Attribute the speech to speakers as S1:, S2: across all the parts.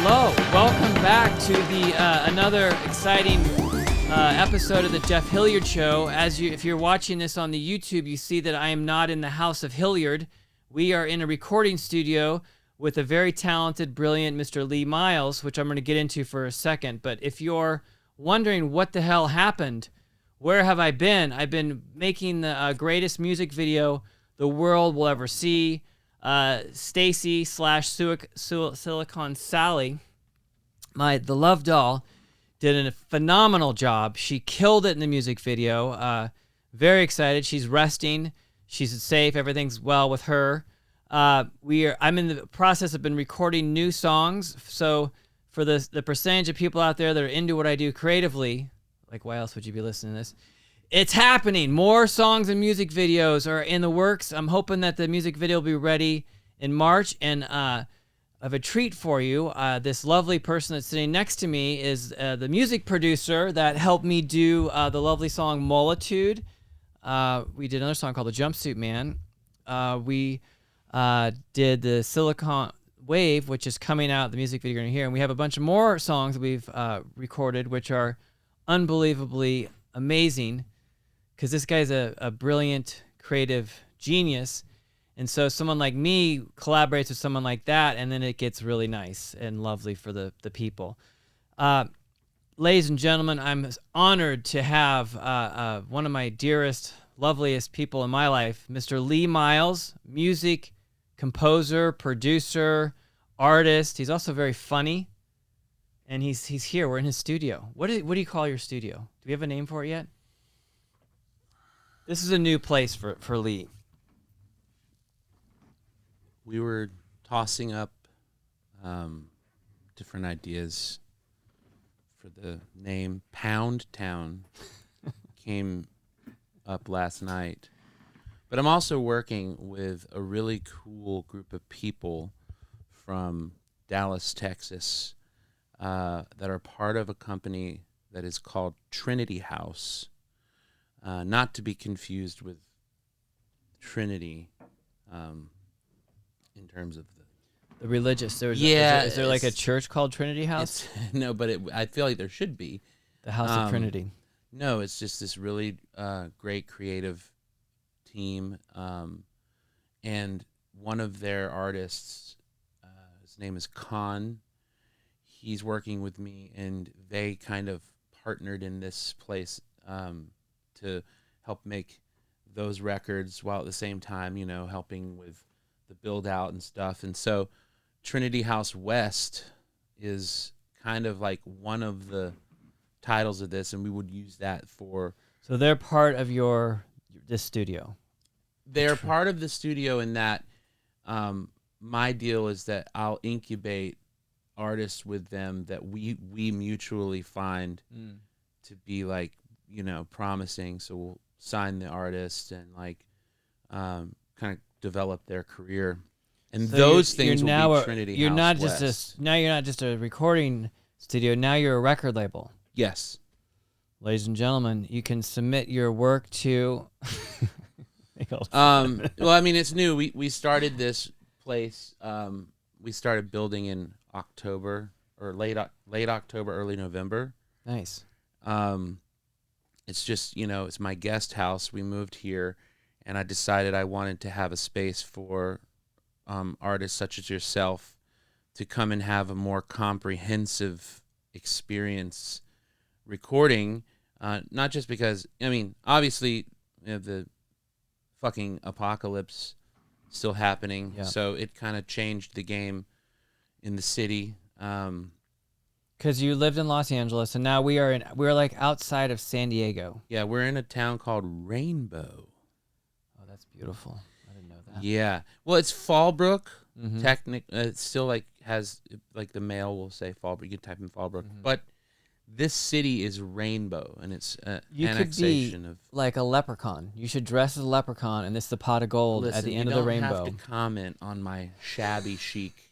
S1: Hello, welcome back to the another exciting episode of the Jeff Hilliard Show. If you're watching this on the YouTube, you see that I am not in the house of Hilliard. We are in a recording studio with a very talented, brilliant Mr. Lee Miles, which I'm going to get into for a second. But if you're wondering what the hell happened, where have I been? I've been making the greatest music video the world will ever see. Stacy / Silicon Sally, the love doll, did a phenomenal job. She killed it in the music video. Very excited. She's resting. She's safe. Everything's well with her. I'm in the process of recording new songs. So for the percentage of people out there that are into what I do creatively, like why else would you be listening to this? It's happening. More songs and music videos are in the works. I'm hoping that the music video will be ready in March. And I have a treat for you. This lovely person that's sitting next to me is the music producer that helped me do the lovely song Multitude. We did another song called The Jumpsuit Man. We did the Silicon Wave, which is coming out, the music video you're going to hear. And we have a bunch of more songs that we've recorded, which are unbelievably amazing. Because this guy's a brilliant, creative genius. And so someone like me collaborates with someone like that, and then it gets really nice and lovely for the people. Ladies and gentlemen, I'm honored to have one of my dearest, loveliest people in my life, Mr. Lee Miles, music composer, producer, artist. He's also very funny. And he's here. We're in his studio. What do you call your studio? Do we have a name for it yet? This is a new place for Lee.
S2: We were tossing up different ideas for the name. Pound Town came up last night. But I'm also working with a really cool group of people from Dallas, Texas, that are part of a company that is called Trinity House. Not to be confused with Trinity in terms of
S1: the religious. Is there like a church called Trinity House?
S2: No, but I feel like there should be.
S1: The House of Trinity.
S2: No, it's just this really great creative team. And one of their artists, his name is Khan. He's working with me, and they kind of partnered in this place to help make those records while at the same time, helping with the build out and stuff. And so Trinity House West is kind of like one of the titles of this, and we would use that for...
S1: So they're part of this studio.
S2: They're part of the studio in that my deal is that I'll incubate artists with them that we mutually find to be like, promising. So we'll sign the artist and kind of develop their career. And so those things will be Trinity House West.
S1: Now you're not just a recording studio. Now you're a record label.
S2: Yes.
S1: Ladies and gentlemen, you can submit your work to...
S2: Well, I mean, it's new. We started this place. We started building in October or late October, early November.
S1: Nice.
S2: It's just, it's my guest house. We moved here, and I decided I wanted to have a space for artists such as yourself to come and have a more comprehensive experience recording. Not just because, obviously, the fucking apocalypse still happening. Yeah. So it kind of changed the game in the city.
S1: Because you lived in Los Angeles, and now we're like outside of San Diego.
S2: Yeah, we're in a town called Rainbow.
S1: Oh, that's beautiful. I didn't know that.
S2: Yeah. Well, it's Fallbrook. Mm-hmm. It still like has like the mail will say Fallbrook. You can type in Fallbrook, but this city is Rainbow, and it's an annexation of
S1: like a leprechaun. You should dress as a leprechaun, and this is the pot of gold at the end of the rainbow.
S2: You don't have to comment on my shabby chic.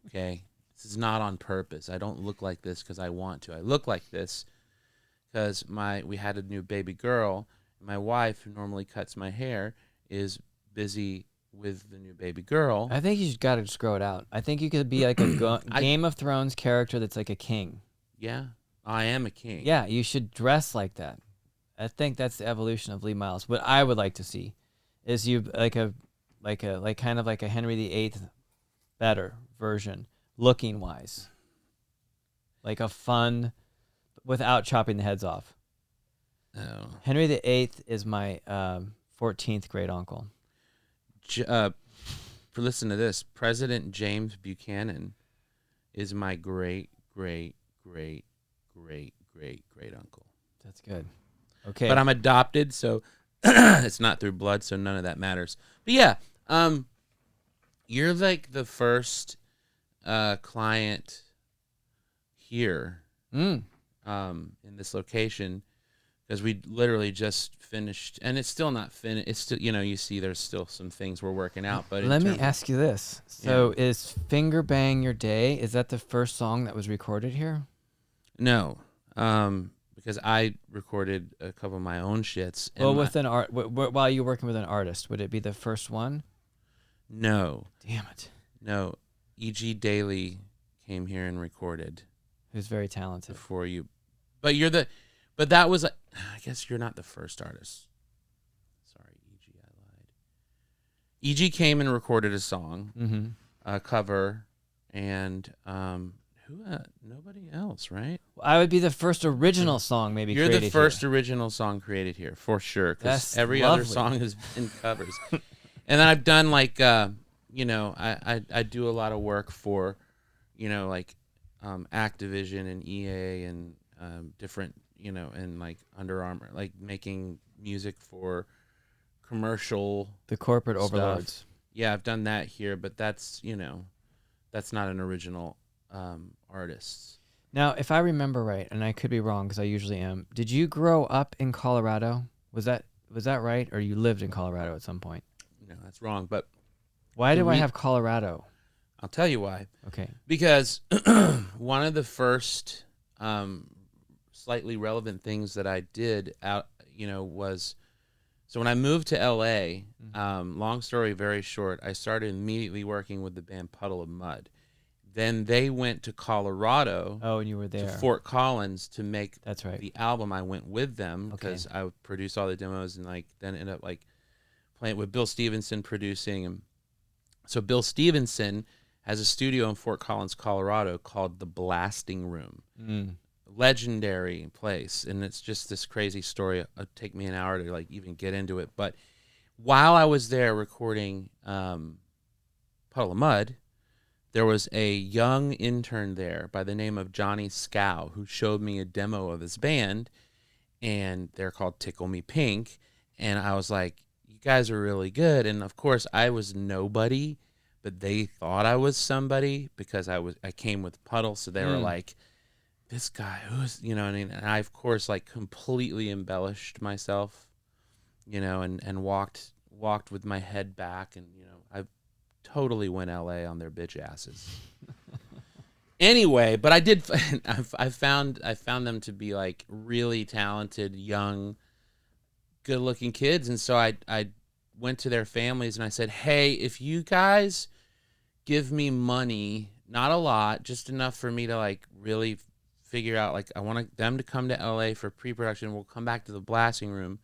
S2: Okay, this is not on purpose. I don't look like this because I want to. I look like this because we had a new baby girl. My wife, who normally cuts my hair, is busy with the new baby girl.
S1: I think you just got to just grow it out. I think you could be like a Game of Thrones character that's like a king.
S2: Yeah, I am a king.
S1: Yeah, you should dress like that. I think that's the evolution of Lee Miles. What I would like to see is you like kind of like a Henry VIII better version, looking wise. Like a fun, without chopping the heads off.
S2: Oh.
S1: Henry VIII is my 14th great uncle.
S2: Listen to this. President James Buchanan is my great uncle.
S1: That's good. Okay.
S2: But I'm adopted, so it's not through blood, so none of that matters. But yeah, you're like the first client here in this location, because we literally just finished, and it's still not finished. It's still, you see there's still some things we're working out. But
S1: let me ask you this. So is Finger Bang Your Day, is that the first song that was recorded here?
S2: No. Because I recorded a couple of my own shits.
S1: Well, with an art, while you're working with an artist, would it be the first one?
S2: No.
S1: Damn it.
S2: No. E.G. Daily came here and recorded.
S1: Who's very talented.
S2: Before you. But that was, I guess you're not the first artist. Sorry, E.G., I lied. E.G. came and recorded a song, a cover, and nobody else, right?
S1: I would be the first original song maybe
S2: You're
S1: created
S2: the first
S1: here.
S2: Original song created here, for sure, because every
S1: lovely.
S2: other song has been covers. And then I've done, like, I do a lot of work for, like Activision and EA and different, and like Under Armour, like making music for commercial
S1: The corporate
S2: stuff.
S1: overlords.
S2: Yeah, I've done that here, but that's not an original artist.
S1: Now, if I remember right, and I could be wrong because I usually am, did you grow up in Colorado? Was that right, or you lived in Colorado at some point?
S2: No, that's wrong. But
S1: why do I have Colorado?
S2: I'll tell you why.
S1: Okay.
S2: Because one of the first slightly relevant things that I did was, so when I moved to LA, long story very short, I started immediately working with the band Puddle of Mud. Then they went to Colorado.
S1: Oh, and you were there.
S2: To Fort Collins to make
S1: That's right.
S2: the album. I went with them because I would produce all the demos, and then ended up playing with Bill Stevenson producing. And so Bill Stevenson has a studio in Fort Collins, Colorado called The Blasting Room. Legendary place, and it's just this crazy story. It'd take me an hour to even get into it. But while I was there recording Puddle of Mud, there was a young intern there by the name of Johnny Scow who showed me a demo of his band, and they're called Tickle Me Pink. And I was like, you guys are really good. And of course I was nobody, but they thought I was somebody because I came with Puddle. So they were like, this guy, who's, and I, of course, completely embellished myself, and walked with my head back, and, I totally went LA on their bitch asses. Anyway, but I did, I found them to be really talented, young, good looking kids. And so I went to their families and I said, hey, if you guys give me money, not a lot, just enough for me to really figure out, I want them to come to LA for pre-production. We'll come back to the Blasting Room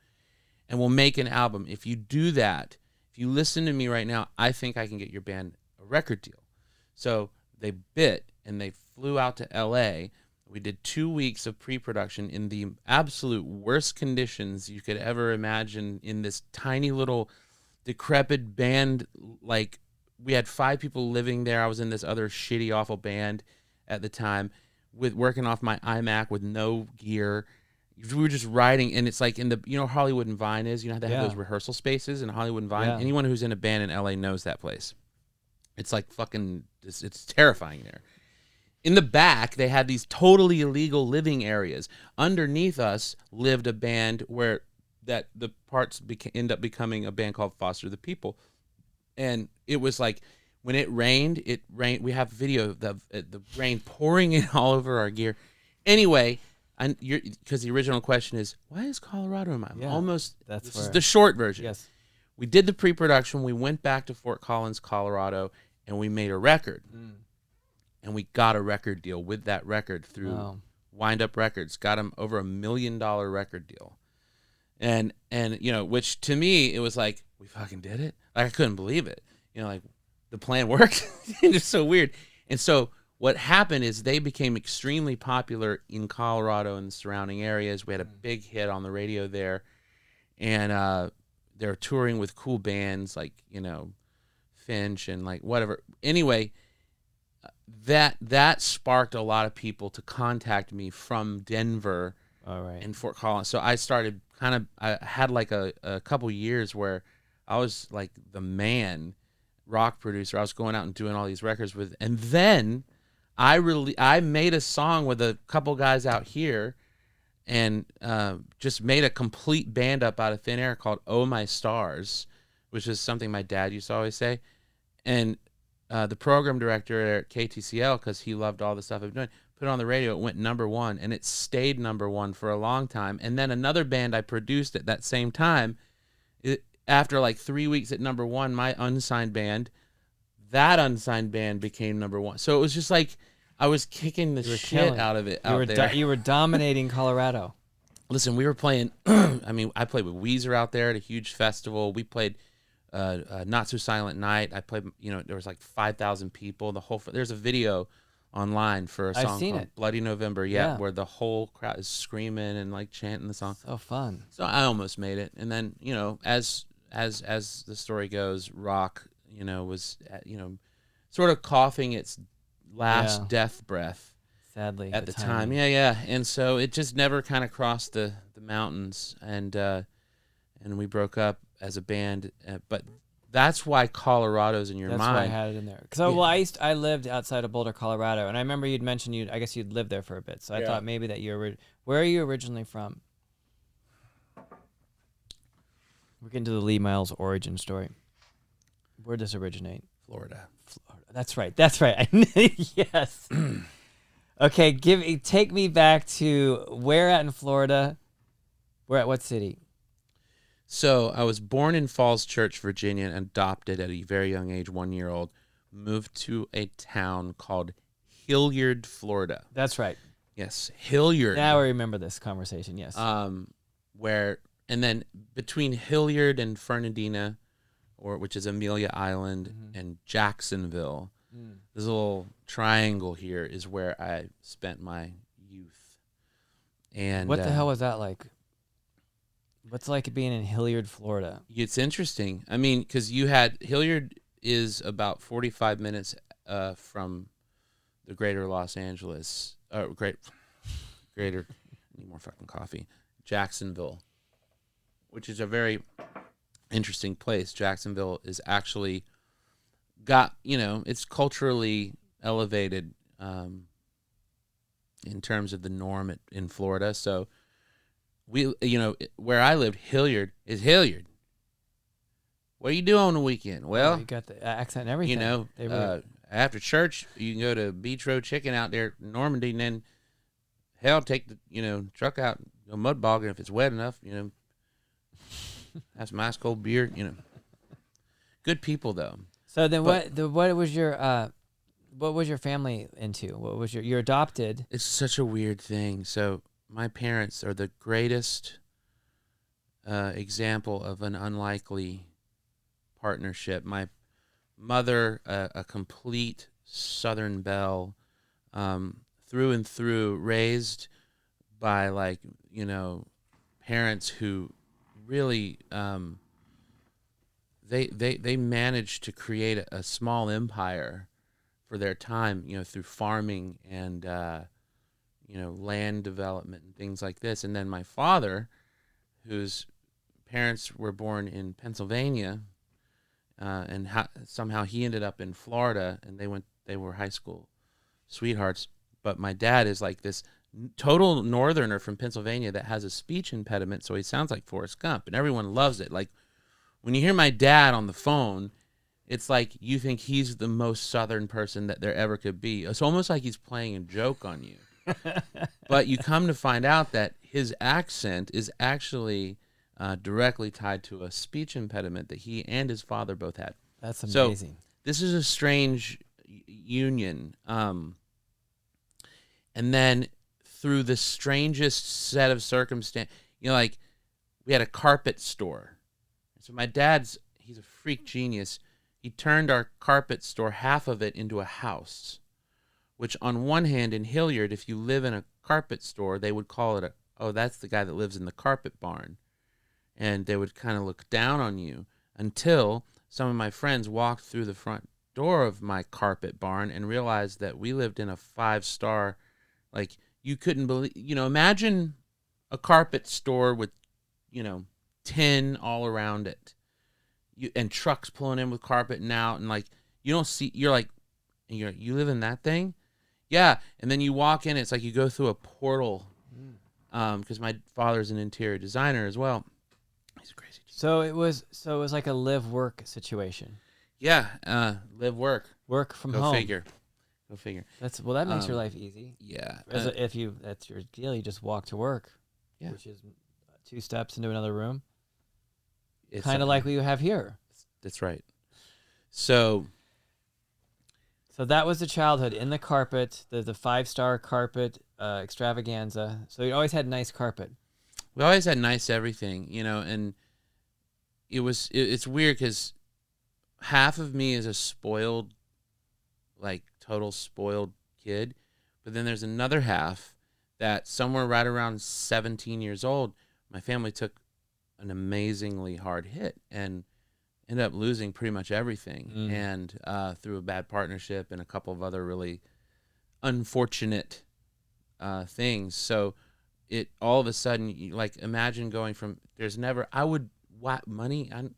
S2: and we'll make an album. If you do that, if you listen to me right now, I think I can get your band a record deal. So they bit and they flew out to LA. We did 2 weeks of pre-production in the absolute worst conditions you could ever imagine, in this tiny little decrepit band. We had 5 people living there. I was in this other shitty, awful band at the time, with working off my iMac with no gear. We were just writing, and it's in the, Hollywood and Vine is, they have those rehearsal spaces in Hollywood and Vine.
S1: Yeah.
S2: Anyone who's in a band in LA knows that place. It's it's terrifying there. In the back, they had these totally illegal living areas. Underneath us lived a band where the parts end up becoming a band called Foster the People. And it was when it rained. We have video of the rain pouring in all over our gear. Anyway, because the original question is, why is Colorado in my almost?
S1: This
S2: is the short version.
S1: Yes.
S2: we did the pre-production. We went back to Fort Collins, Colorado, and we made a record. And we got a record deal with that record through Wind Up Records. Got him over $1 million record deal. And you know, which to me, it was like, we fucking did it. Like, I couldn't believe it. You know, like, the plan worked. It's so weird. And so what happened is they became extremely popular in Colorado and the surrounding areas. We had a big hit on the radio there. And they're touring with cool bands like, you know, Finch and like whatever. Anyway, that sparked a lot of people to contact me from Denver and Fort Collins. So I started I had like a couple years where I was like the man rock producer. I was going out and doing all these records with, and then I made a song with a couple guys out here and just made a complete band up out of thin air called Oh My Stars, which is something my dad used to always say. And the program director at KTCL, because he loved all the stuff I've been doing, put it on the radio. It went #1, and it stayed #1 for a long time. And then another band I produced at that same time, after like 3 weeks at #1, my unsigned band, that unsigned band became #1. So it was just like I was kicking the shit out of it out there.
S1: You were dominating Colorado.
S2: Listen, we were playing, I mean, I played with Weezer out there at a huge festival. We played Not So Silent Night. I played, you know, there was like 5,000 people. There's a video online for a song called Bloody November, where the whole crowd is screaming and like chanting the song.
S1: So fun.
S2: So I almost made it. And then, you know, as the story goes, rock, you know, was, you know, sort of coughing its last death breath.
S1: Sadly.
S2: At the time. Yeah. And so it just never kind of crossed the mountains, and we broke up as a band. But that's why Colorado's in your mind.
S1: That's why I had it in there. Because I lived outside of Boulder, Colorado, and I remember you'd mentioned I guess you'd lived there for a bit. So I thought maybe that where are you originally from? We're getting to the Lee Miles origin story. Where does this originate?
S2: Florida.
S1: That's right. Yes. Okay, take me back to where at in Florida? Where at what city?
S2: So I was born in Falls Church, Virginia, and adopted at a very young age, 1 year old. Moved to a town called Hilliard, Florida.
S1: That's right.
S2: Yes, Hilliard.
S1: Now I remember this conversation. Yes.
S2: And then between Hilliard and Fernandina, which is Amelia Island, and Jacksonville, this little triangle here is where I spent my youth. And
S1: what the hell was that like? What's it like being in Hilliard, Florida?
S2: It's interesting. I mean, because Hilliard is about 45 minutes from the greater Los Angeles, greater, need more fucking coffee, Jacksonville, which is a very interesting place. Jacksonville is actually got, you know, it's culturally elevated in terms of the norm in Florida. So we, you know, where I lived, Hilliard is Hilliard. What are you doing on the weekend? Well,
S1: you got the accent and everything.
S2: You know, after church, you can go to Beach Road Chicken out there in Normandy, and then hell, take the, you know, truck out, go mud bogging if it's wet enough, you know. Have some ice cold beer, you know. Good people though.
S1: So then, what was your family into? What was you're adopted?
S2: It's such a weird thing. So my parents are the greatest example of an unlikely partnership. My mother, a complete Southern belle, through and through, raised by, like, you know, parents who really they managed to create a small empire for their time, you know, through farming and you know, land development and things like this. And then my father, whose parents were born in Pennsylvania, and somehow he ended up in Florida, and they were high school sweethearts. But my dad is like this total northerner from Pennsylvania that has a speech impediment, so he sounds like Forrest Gump, and everyone loves it. Like, when you hear my dad on the phone, it's like you think he's the most Southern person that there ever could be. It's almost like he's playing a joke on you. But you come to find out that his accent is actually directly tied to a speech impediment that he and his father both had.
S1: That's amazing.
S2: So this is a strange union. And then through the strangest set of circumstance, like we had a carpet store. So my he's a freak genius. He turned our carpet store, half of it, into a house, which on one hand in Hilliard, if you live in a carpet store, they would call it that's the guy that lives in the carpet barn. And they would kind of look down on you until some of my friends walked through the front door of my carpet barn and realized that we lived in a 5-star, like you couldn't believe, imagine a carpet store with, tin all around it. And trucks pulling in with carpet and out, and like you don't see, you're like, you live in that thing, yeah. And then you walk in, it's like you go through a portal, because my father's an interior designer as well. He's a crazy.
S1: So it was like a live work situation.
S2: Yeah, live work
S1: from
S2: go
S1: home.
S2: Go figure.
S1: That makes your life easy.
S2: Yeah,
S1: If that's your deal, you just walk to work, which is 2 steps into another room. It's kind of like what you have here.
S2: That's right. So
S1: that was the childhood in the carpet, the 5-star carpet extravaganza. So you always had nice carpet.
S2: We always had nice everything, and it's weird because half of me is a spoiled, like total spoiled kid, but then there's another half that somewhere right around 17 years old, my family took an amazingly hard hit and ended up losing pretty much everything. And through a bad partnership and a couple of other really unfortunate things. So it all of a sudden, imagine going from money. I'm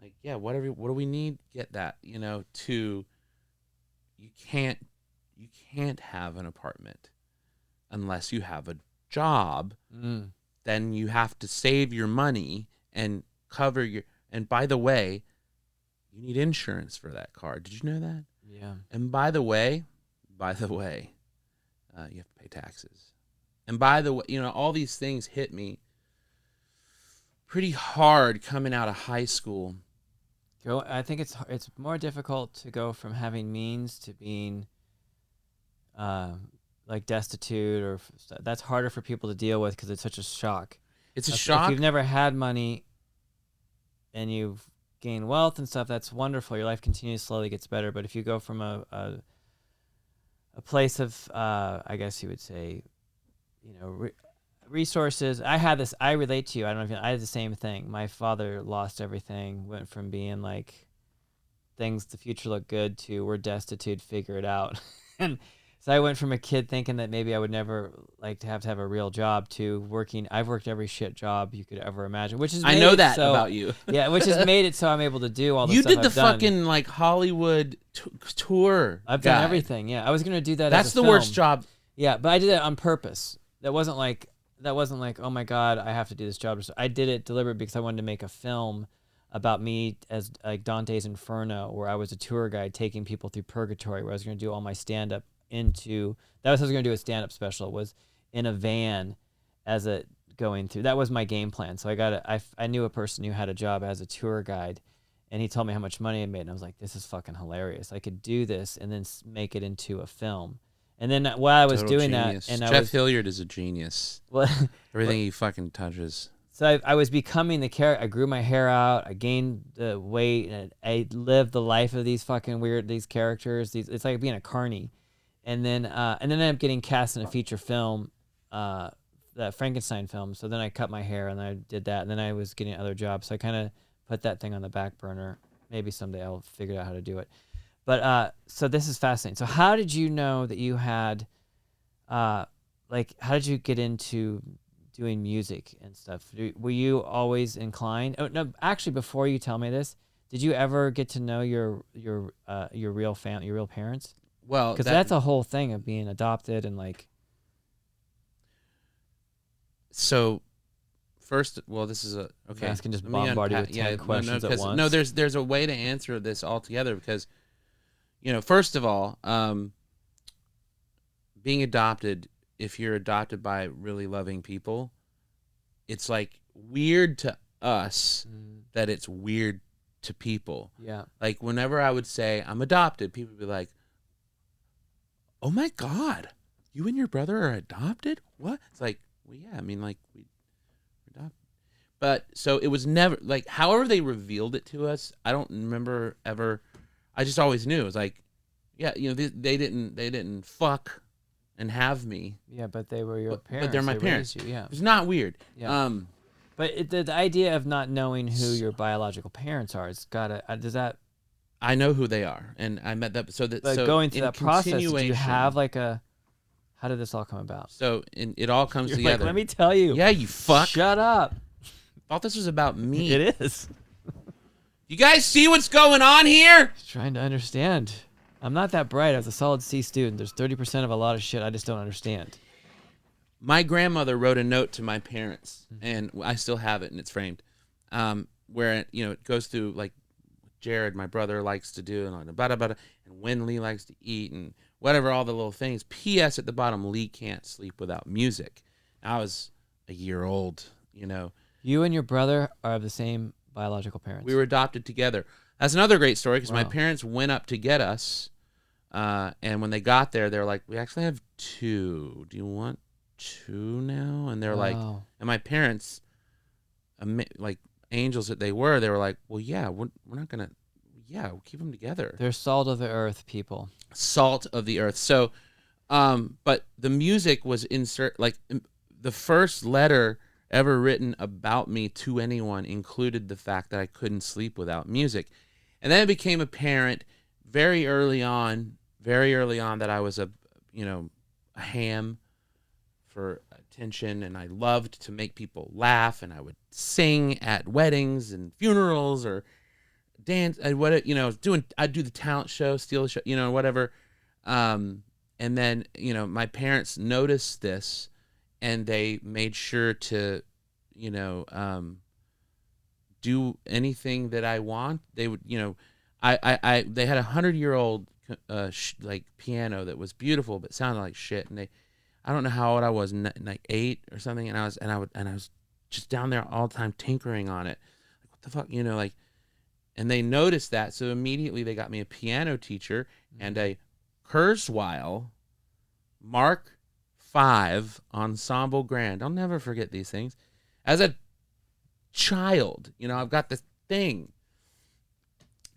S2: like, yeah, whatever. What do we need? Get that, to you can't have an apartment unless you have a job. Then you have to save your money and cover and by the way, you need insurance for that car. Did you know that?
S1: Yeah.
S2: And by the way, you have to pay taxes. And by the way, all these things hit me pretty hard coming out of high school.
S1: I think it's more difficult to go from having means to being like destitute, or that's harder for people to deal with because it's such a shock.
S2: It's a shock.
S1: If you've never had money and you've gained wealth and stuff, that's wonderful. Your life continues, slowly gets better. But if you go from a place of, I guess you would say, resources. I relate to you. I don't know if I had the same thing. My father lost everything, went from being like the future look good to we're destitute, figure it out. And so I went from a kid thinking that maybe I would never like to have a real job to working. I've worked every shit job you could ever imagine, which is
S2: I know that about you.
S1: Yeah, which has made it so I'm able to do all the
S2: you
S1: stuff
S2: did the
S1: I've done.
S2: fucking like Hollywood tour.
S1: I've done everything. Yeah, I was gonna do that.
S2: That's
S1: as a
S2: the
S1: film.
S2: worst job.
S1: Yeah, but I did it on purpose. That wasn't like, oh my God, I have to do this job. I did it deliberate because I wanted to make a film about me as like Dante's Inferno, where I was a tour guide taking people through purgatory, where I was going to do all my stand-up that was what I was going to do a stand-up special, was in a van going through. That was my game plan. So I knew a person who had a job as a tour guide, and he told me how much money I made, and I was like, this is fucking hilarious. I could do this and then make it into a film. And then while I was doing
S2: genius.
S1: that, and
S2: Jeff Hilliard is a genius.
S1: Well,
S2: everything he fucking touches.
S1: So I was becoming the character. I grew my hair out. I gained the weight. And I lived the life of these fucking these characters. It's like being a carny. And then I ended up getting cast in a feature film, that Frankenstein film. So then I cut my hair and I did that. And then I was getting other jobs. So I kind of put that thing on the back burner. Maybe someday I'll figure out how to do it. But so this is fascinating. So how did you know that you had, how did you get into doing music and stuff? Were you always inclined? Oh no, actually, before you tell me this, did you ever get to know your real family, your real parents?
S2: Well,
S1: because that's a whole thing of being adopted and like.
S2: So, first, this is okay.
S1: I'm asking just bombard you with 10 questions at once.
S2: No, there's a way to answer this altogether because, first of all, being adopted, if you're adopted by really loving people, it's like weird to us that it's weird to people.
S1: Yeah.
S2: Like whenever I would say I'm adopted, people would be like, "Oh my God, you and your brother are adopted? What?" It's like, well, yeah, I mean, like we're adopted. But so it was never like, however they revealed it to us, I don't remember ever. I just always knew it was like, yeah, you know, they didn't fuck and have me.
S1: Yeah, but they were your parents.
S2: But they're my
S1: They
S2: parents.
S1: raised you, yeah.
S2: It's not weird.
S1: Yeah. But the idea of not knowing who your biological parents are, it's gotta. Does that?
S2: I know who they are, and I met that. So
S1: Going through that process, do you
S2: continuation-
S1: have like a? How did this all come about?
S2: So it all comes
S1: You're
S2: together.
S1: like, let me tell you.
S2: Yeah, you fuck.
S1: Shut up.
S2: Thought this was about me.
S1: It is.
S2: You guys see what's going on here?
S1: Just trying to understand. I'm not that bright. I was a solid C student. There's 30% of a lot of shit I just don't understand.
S2: My grandmother wrote a note to my parents, and I still have it, and it's framed, where it goes through like Jared, my brother, likes to do, and blah, blah, blah, and when Lee likes to eat, and whatever, all the little things. P.S. at the bottom: Lee can't sleep without music. I was a year old,
S1: You and your brother are of the same biological parents.
S2: We were adopted together. That's another great story because my
S1: Wow.
S2: parents went up to get us, and when they got there, they were like, "We actually have two. Do you want two now?" And they're like,
S1: Wow.
S2: and my parents, like angels that they were like, "Well, yeah, we're not gonna, we'll keep them together."
S1: They're salt of the earth people.
S2: Salt of the earth. So, but the music was the first letter ever written about me to anyone included the fact that I couldn't sleep without music. And then it became apparent very early on that I was a ham for attention, and I loved to make people laugh, and I would sing at weddings and funerals or dance. I'd do the talent show, steal the show, whatever. And then, my parents noticed this, and they made sure to, do anything that I want. They would, they had 100-year-old piano that was beautiful but sounded like shit. And I don't know how old I was, like 8 or something. And I was just down there all the time tinkering on it. Like, what the fuck, and they noticed that. So immediately they got me a piano teacher and a Kurzweil Mark 5 ensemble grand. I'll never forget these things. As a child, I've got this thing.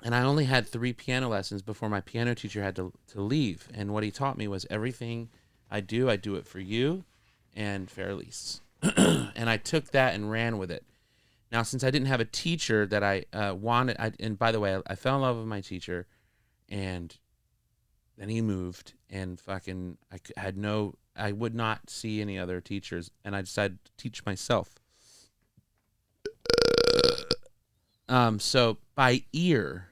S2: And I only had 3 piano lessons before my piano teacher had to leave. And what he taught me was everything I do it for you and fair lease. And I took that and ran with it. Now, since I didn't have a teacher that I wanted, and by the way, I fell in love with my teacher, and then he moved, and fucking, I would not see any other teachers, and I decided to teach myself. So by ear,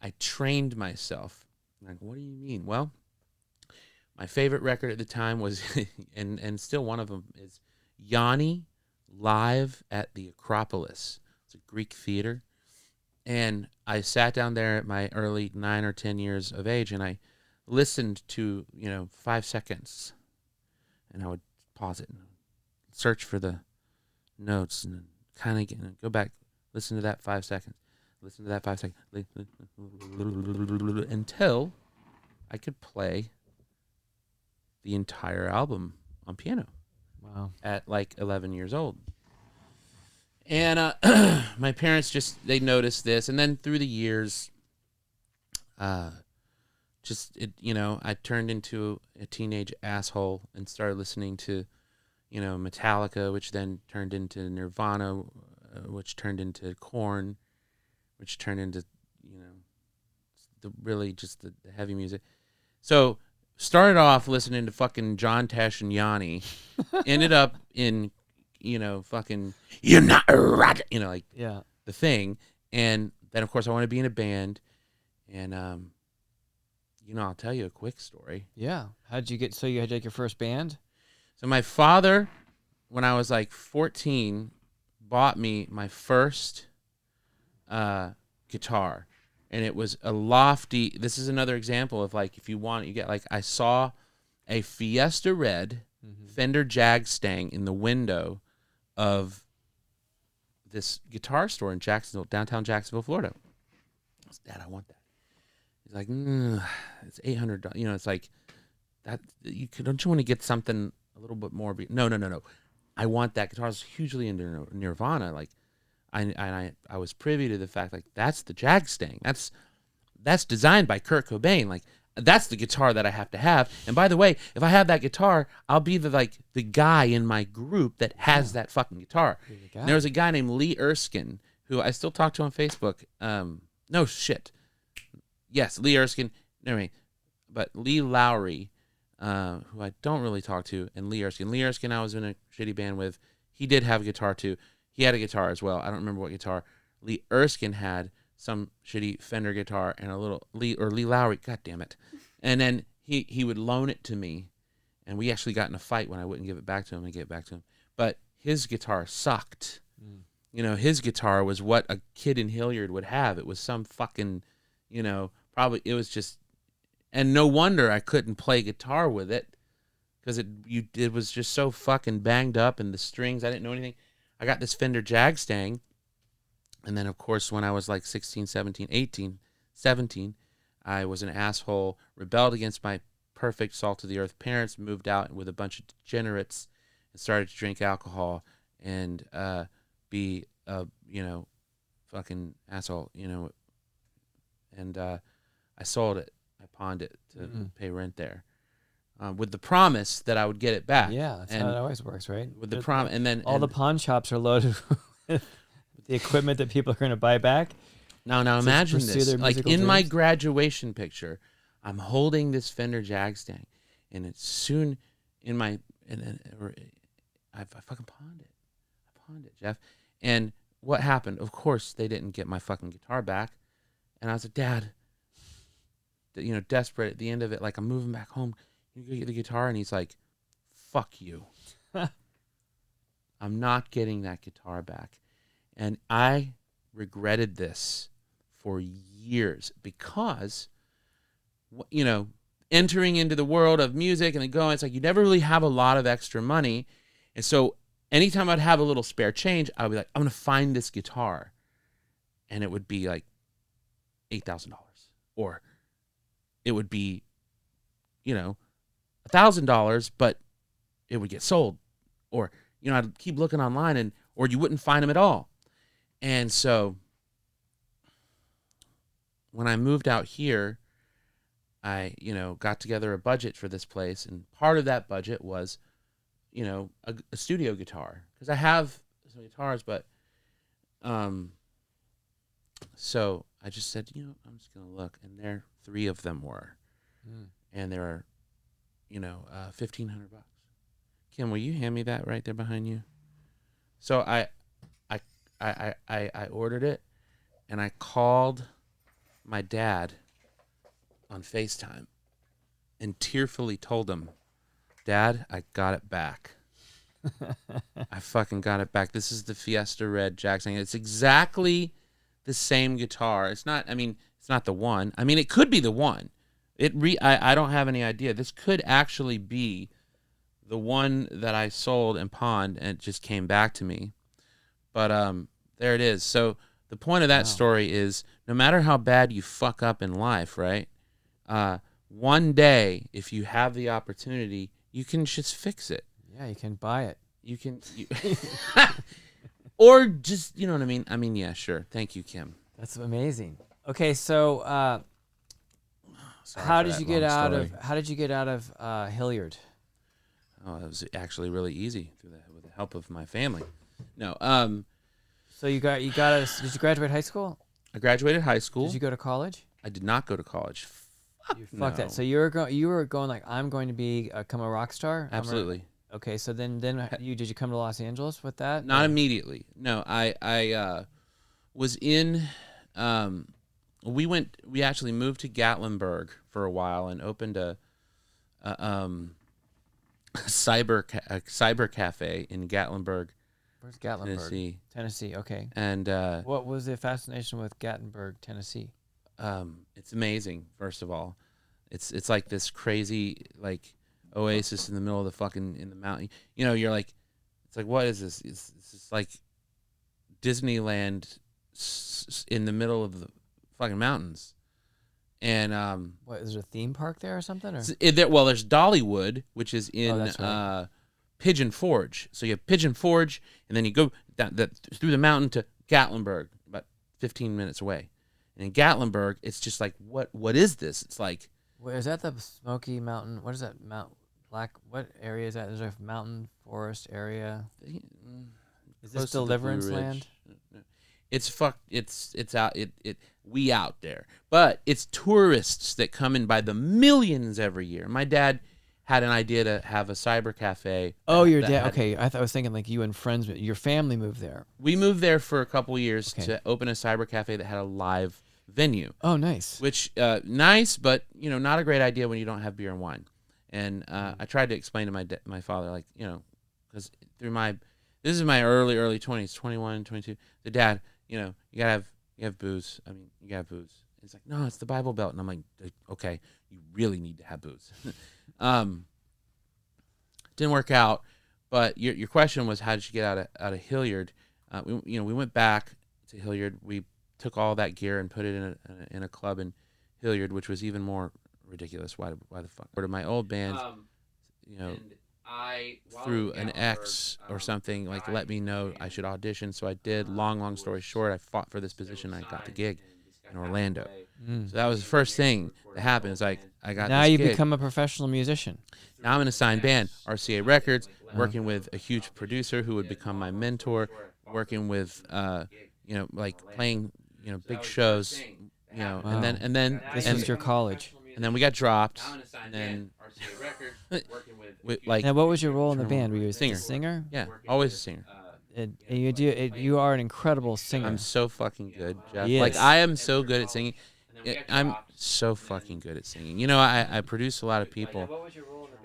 S2: I trained myself. Like, what do you mean? Well, my favorite record at the time was, and still one of them is Yanni live at the Acropolis. It's a Greek theater. And I sat down there at my early 9 or 10 years of age, and I listened to, 5 seconds. And I would pause it and search for the notes and kind of go back, listen to that 5 seconds, listen to that 5 seconds, until I could play the entire album on piano.
S1: Wow.
S2: At like 11 years old. And my parents they noticed this. And then through the years, I turned into a teenage asshole and started listening to, Metallica, which then turned into Nirvana, which turned into Korn, which turned into, the heavy music. So started off listening to fucking John Tesh and Yanni, ended up in, fucking, you're not right,
S1: Yeah.
S2: the thing. And then, of course, I want to be in a band. And, I'll tell you a quick story.
S1: Yeah. So you had like your first band?
S2: So my father, when I was like 14, bought me my first guitar. And it was a lofty, this is another example of like, if you want it, you get like, I saw a Fiesta Red Fender Jag Stang in the window of this guitar store in downtown Jacksonville, Florida. I said, Dad, I want that. He's like, it's $800. You know, it's like that. Don't you want to get something a little bit more? No. I want that guitar. I was hugely into Nirvana. Like, I was privy to the fact, like, that's the Jag-Stang. That's designed by Kurt Cobain. Like, that's the guitar that I have to have. And by the way, if I have that guitar, I'll be the guy in my group that has that fucking guitar. And there was a guy named Lee Erskine who I still talk to on Facebook. No shit. Yes, Lee Erskine. Anyway, but Lee Lowry, who I don't really talk to, and Lee Erskine. Lee Erskine, I was in a shitty band with. He did have a guitar too. He had a guitar as well. I don't remember what guitar. Lee Erskine had some shitty Fender guitar and a little Lee Lowry. God damn it! And then he would loan it to me, and we actually got in a fight when I wouldn't give it back to him. I gave it back to him, but his guitar sucked. You know, his guitar was what a kid in Hilliard would have. It was some fucking, you know, probably it was just, and no wonder I couldn't play guitar with it because it was just so fucking banged up, and the strings, I didn't know anything. I got this Fender Jag-Stang, and then of course when I was like 16, 17, 18, 17, I was an asshole, rebelled against my perfect salt of the earth parents, moved out with a bunch of degenerates, and started to drink alcohol and be a, you know, fucking asshole, you know, and I sold it. I pawned it to pay rent there, with the promise that I would get it back.
S3: Yeah, that's how it always works, right?
S2: With the promise, and then
S3: all the pawn shops are loaded with the equipment that people are going to buy back.
S2: Now imagine this. Like in my
S3: dreams.
S2: graduation picture, I'm holding this Fender Jag-Stang, and it's soon in my, I fucking pawned it. I pawned it, Jeff. And what happened? Of course, they didn't get my fucking guitar back. And I was like, Dad, you know, desperate at the end of it, like I'm moving back home. You go get the guitar, and he's like, fuck you. I'm not getting that guitar back. And I regretted this for years because, you know, entering into the world of music and then going, it's like you never really have a lot of extra money. And so anytime I'd have a little spare change, I would be like, I'm going to find this guitar. And it would be like $8,000. Or it would be, you know, $1,000, but it would get sold. Or, you know, I'd keep looking online or you wouldn't find them at all. And so when I moved out here, I, you know, got together a budget for this place. And part of that budget was, you know, a studio guitar. Because I have some guitars, but so I just said, you know, I'm just going to look. And there 3 of them were. And there are, you know, $1,500. Kim, will you hand me that right there behind you? So I ordered it, and I called my dad on FaceTime and tearfully told him, Dad, I got it back. I fucking got it back. This is the Fiesta Red Jag-Stang. It's exactly the same guitar. It's not, I mean, it's not the one. I mean, it could be the one. I don't have any idea. This could actually be the one that I sold and pawned, and it just came back to me. But there it is. So the point of that story is, no matter how bad you fuck up in life, right? One day, if you have the opportunity, you can just fix it.
S3: Yeah, you can buy it.
S2: You can, or just, you know what I mean? I mean, yeah, sure. Thank you, Kim.
S3: That's amazing. Okay, so how did you get out of Hilliard?
S2: Oh, it was actually really easy with the help of my family. No,
S3: so you got did you graduate high school?
S2: I graduated high school.
S3: Did you go to college?
S2: I did not go to college.
S3: Fuck that. So you were going like, I'm going to become a rock star?
S2: Absolutely.
S3: Okay, so then did you come to Los Angeles with that?
S2: Not immediately. No, I was in we actually moved to Gatlinburg for a while and opened a cyber cafe in Gatlinburg.
S3: Where's Gatlinburg? Tennessee. Okay.
S2: And
S3: what was the fascination with Gatlinburg, Tennessee?
S2: It's amazing. First of all, it's like this crazy like oasis in the middle of the fucking in the mountain. You know, you're like, it's like, what is this? It's just like Disneyland in the middle of the fucking mountains. And
S3: What, is there a theme park there or something? Or?
S2: well, there's Dollywood, which is in
S3: that's right.
S2: Pigeon Forge. So you have Pigeon Forge, and then you go through the mountain to Gatlinburg, about 15 minutes away. And in Gatlinburg, it's just like, what is this? It's like,
S3: Wait, is that the Smoky Mountain? What is that what area is that? Is there a mountain forest area? Is this
S2: close to the Blue
S3: Deliverance
S2: Ridge.
S3: Land?
S2: It's fucked. It's out. We out there, but it's tourists that come in by the millions every year. My dad had an idea to have a cyber cafe.
S3: Oh, your dad. Okay, I was thinking like you and friends, your family moved there.
S2: We moved there for a couple years to open a cyber cafe that had a live venue.
S3: Oh, nice.
S2: Which nice, but not a great idea when you don't have beer and wine. And I tried to explain to my father, like, because this is my early 20s, 21, 22. The dad, you have booze. I mean, you got booze. He's like, no, it's the Bible Belt. And I'm like, okay, you really need to have booze. Didn't work out. But your question was, how did you get out of Hilliard? We went back to Hilliard. We took all that gear and put it in a club in Hilliard, which was even more ridiculous. Why the fuck? Or to my old band, through an ex or something, like, let me know I should audition. So I did. Long story short, I fought for this position. I got the gig in Orlando. So that was the first thing that happened. It's like, I got
S3: now
S2: this
S3: you
S2: gig.
S3: become a professional musician.
S2: Now I'm in a signed band, RCA Records, working with a huge producer who would become my mentor, working with, like playing, big shows,
S3: Wow.
S2: and then
S3: This was your college.
S2: and then we got dropped, and then like,
S3: Now, what was your role in the band? Were you a
S2: Singer.
S3: singer?
S2: yeah, always a singer.
S3: You are an incredible singer.
S2: I'm so fucking good, Jeff.
S3: Yes.
S2: Like, I am so good at singing. I'm so fucking good at singing. I produce a lot of people.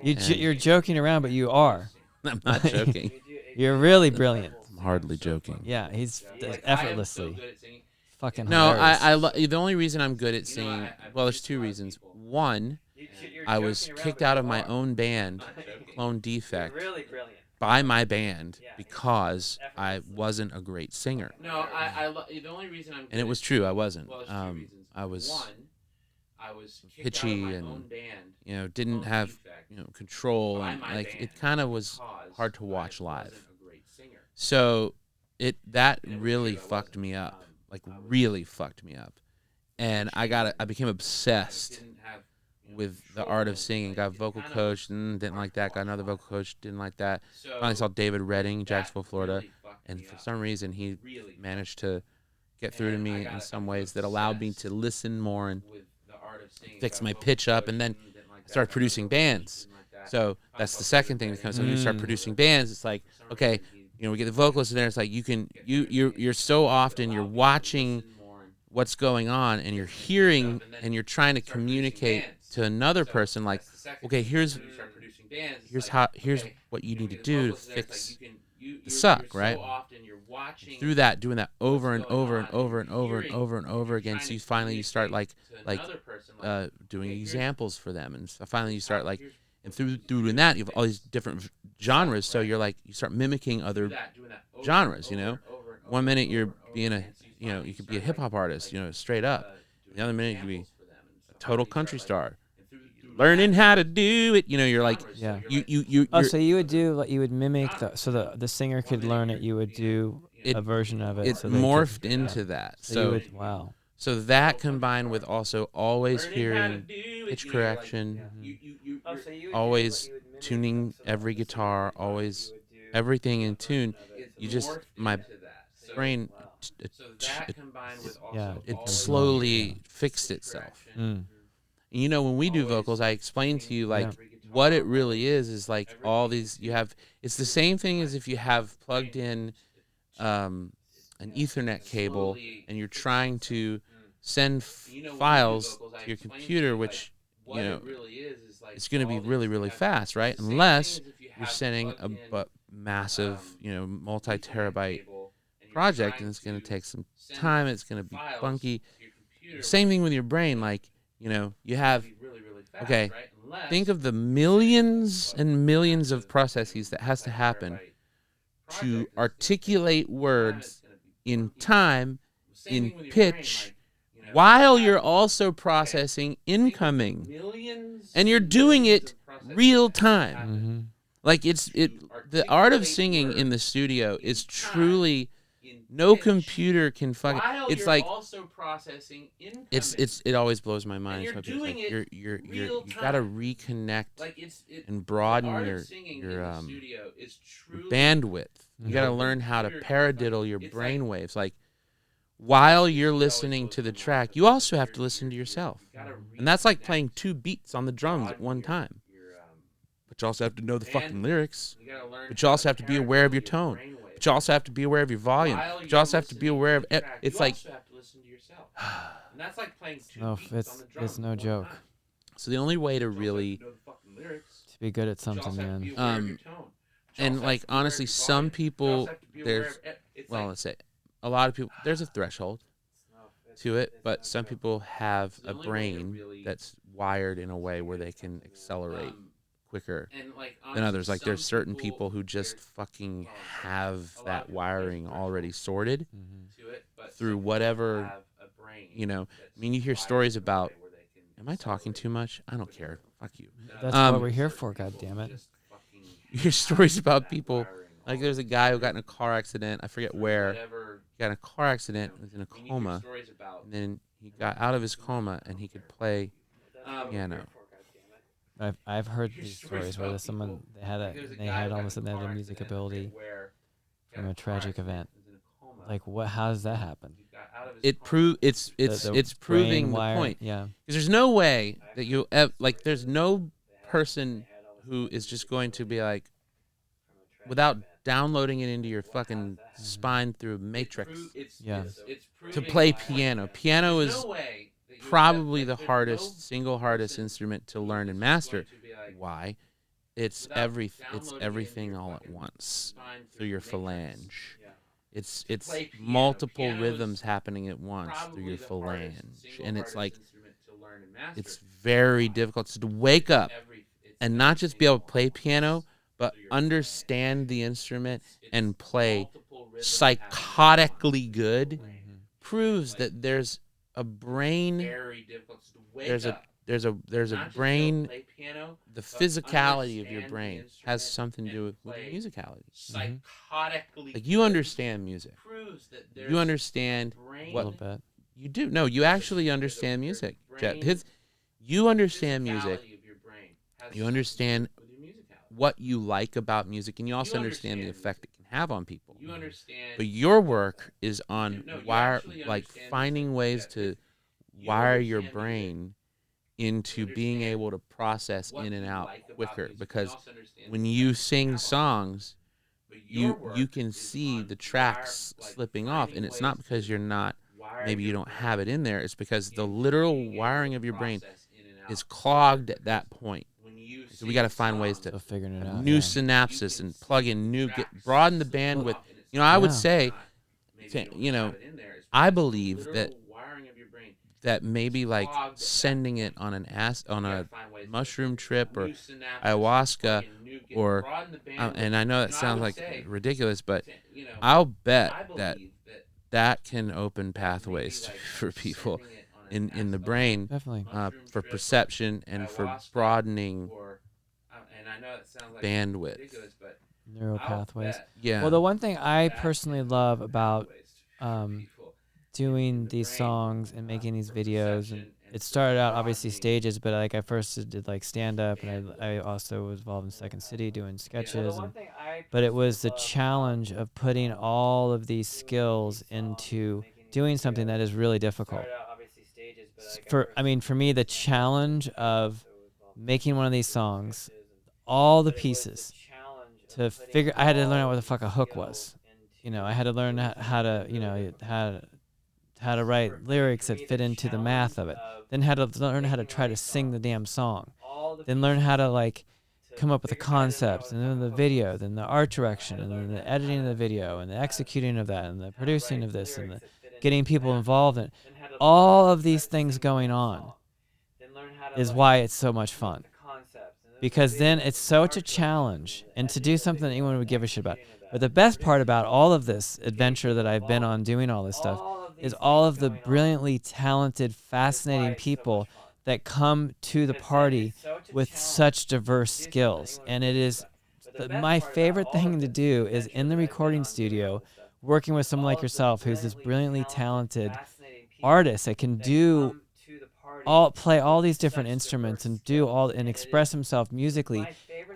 S3: You're joking around, but you are.
S2: I'm not joking.
S3: You're really brilliant.
S2: I'm hardly joking.
S3: Yeah, he's effortlessly. Fucking
S2: No,
S3: hilarious.
S2: the only reason I'm good at singing, well, there's two reasons. One, I was kicked out of my own band, Clone Defect, by my band because I wasn't a great singer.
S1: No, the only reason I'm.
S2: And it was true, I wasn't.
S1: Well, there's two reasons.
S2: I was
S1: One, I was
S2: pitchy and didn't have control, and like it kind of was hard to watch live. So that really fucked me up, like really fucked me up, and I became obsessed with the art of singing. Got a vocal coach, didn't like that. Got another vocal coach, didn't like that. Finally saw David Redding, Jacksonville, Florida, and for some reason he managed to get through to me in some ways that allowed me to listen more and fix my pitch up, and then I started producing bands. So that's the second thing that comes when you start producing bands. It's like, okay, we get the vocalist in there. It's like you're so often you're watching what's going on, and you're hearing, and you're trying to communicate to another person, like, okay, here's what you need to do to fix the suck, right? Through that, doing that over and over and over and over and over and over again, so you start like doing examples for them, and so finally you start like, and through doing that, you have all these different genres. So you're like, you start mimicking other genres. 1 minute you're being you could be a hip hop artist, straight up. The other minute you could be a total country star, learning how to do it. You're like,
S3: Yeah.
S2: you.
S3: So you would mimic the singer could learn it. You would do a version of it.
S2: It
S3: so they
S2: morphed
S3: could,
S2: into that.
S3: So
S2: So
S3: wow.
S2: so that combined with also always hearing pitch correction, always tuning every guitar, always everything in tune. My brain, it slowly fixed itself.
S3: Mm.
S2: And when we do vocals, I explain to you like what it really is like all these it's the same thing as if you have plugged in an Ethernet cable and you're trying to send files to your computer, which it's going to be really, really fast, right? Unless you're sending a massive, multi-terabyte project, and it's going to take some time. It's going to be funky. Same thing with your brain. Like, you have, okay, think of the millions and millions of processes that has to happen to articulate words in time, in pitch, while you're also processing incoming, and you're doing it real time.
S3: Mm-hmm.
S2: Like the art of singing in the studio is truly no computer can fucking. It's like it always blows my mind. It's like you gotta reconnect and broaden your bandwidth. You gotta learn how to paradiddle your brain waves. Like while you're listening to the track, you also have to listen to yourself, and that's like playing two beats on the drums at one time. But you also have to know the fucking lyrics. But you also have to be aware of your tone. But you also have to be aware of your volume. But you also have to be aware of it. It's like
S3: No, it's no joke.
S2: So the only way to really
S3: To be good at something, man.
S2: And like honestly, some people let's say a lot of people there's a threshold to it, but some people have a brain that's wired in a way where they can accelerate quicker than others. Like there's certain people who just fucking have that wiring already sorted through whatever, I mean, you hear stories about, am I talking too much? I don't care. Fuck you.
S3: That's what we're here for, goddammit.
S2: You hear stories about people, like there's a guy who got in a car accident, I forget where, he got in a car accident, was in a coma, and then he got out of his coma and he could play piano.
S3: I've heard these stories where they had almost another music ability from a tragic event. Like what? How does that happen?
S2: It's proving the point.
S3: Yeah.
S2: Because there's no way that there's no person who is just going to be like, without downloading it into your fucking spine through Matrix.
S3: Yeah.
S2: To play piano. Piano is probably the single hardest instrument to learn and master. Why? It's everything all at once through your phalange. It's multiple rhythms happening at once through your phalange, and it's like it's very difficult to wake up and not just be able to play piano, but understand the instrument and play psychotically good. Proves that there's a brain. There's a brain. The physicality of your brain has something to do with your musicality. Like you understand music. You understand what
S3: a little bit.
S2: You do. No, you actually understand music. You understand music. You understand what you like about music, and you also understand the effect it can have on people. But your work is on finding ways to wire your brain into being able to process in and out quicker, because when you sing songs, you can see the tracks slipping off, and it's not because you don't have it in there. It's because the literal wiring of your brain is clogged at that point. So we got to find ways to
S3: figuring it out,
S2: new synapses and plug in broaden the bandwidth. I would say, I believe that maybe like sending it on a mushroom trip or ayahuasca or and I know that sounds like ridiculous, but I'll bet that can open pathways for people in the brain,
S3: definitely,
S2: for perception and for broadening bandwidth.
S3: Neural pathways.
S2: Yeah.
S3: Well, the one thing I personally love about doing these songs and making these videos, and it started out obviously stages, but like I first did like stand up, and I also was involved in Second City doing sketches, but it was the challenge of putting all of these skills into doing something that is really difficult. For me, the challenge of making one of these songs, all the pieces to figure, I had to learn out what the fuck a hook was. I had to learn how to write lyrics that fit into the math of it. Then had to learn how to try to sing the damn song. Then learn how to like come up with the concepts, and then the video, then the art direction, and then the editing of the video, and the executing of that, and the producing of this, and the getting people involved in it. All of these things going on is why it's so much fun. because then it's such a challenge, and to do something that anyone would give a shit about. But the best part about all of this adventure that I've been on doing all this stuff is all of the brilliantly talented, fascinating people that come to the party with such diverse skills. And it is my favorite thing to do is in the recording studio, working with someone like yourself who's this brilliantly talented artist that can play all these different instruments and express himself musically.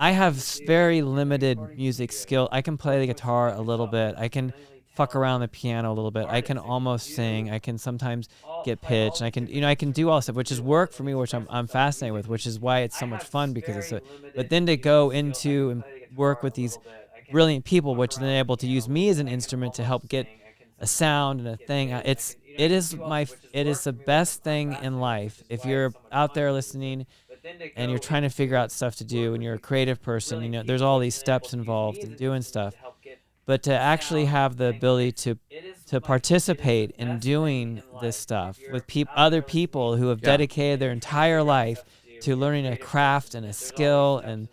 S3: I have very limited music skill. I can play the guitar a little bit. I can fuck around the piano a little bit. I can almost sing. I can sometimes get pitch. And I can do all this stuff, which is work for me, which I'm fascinated with, which is why it's so much fun because but then to go into and work with these brilliant people, which then able to use me as an instrument to help get a sound and a thing. It is the best thing in life. If you're out there listening and you're trying to figure out stuff to do and you're a creative person, there's all these steps involved in doing stuff. But to actually have the ability to participate in doing this stuff with other people who have dedicated their entire life to learning a craft and a skill and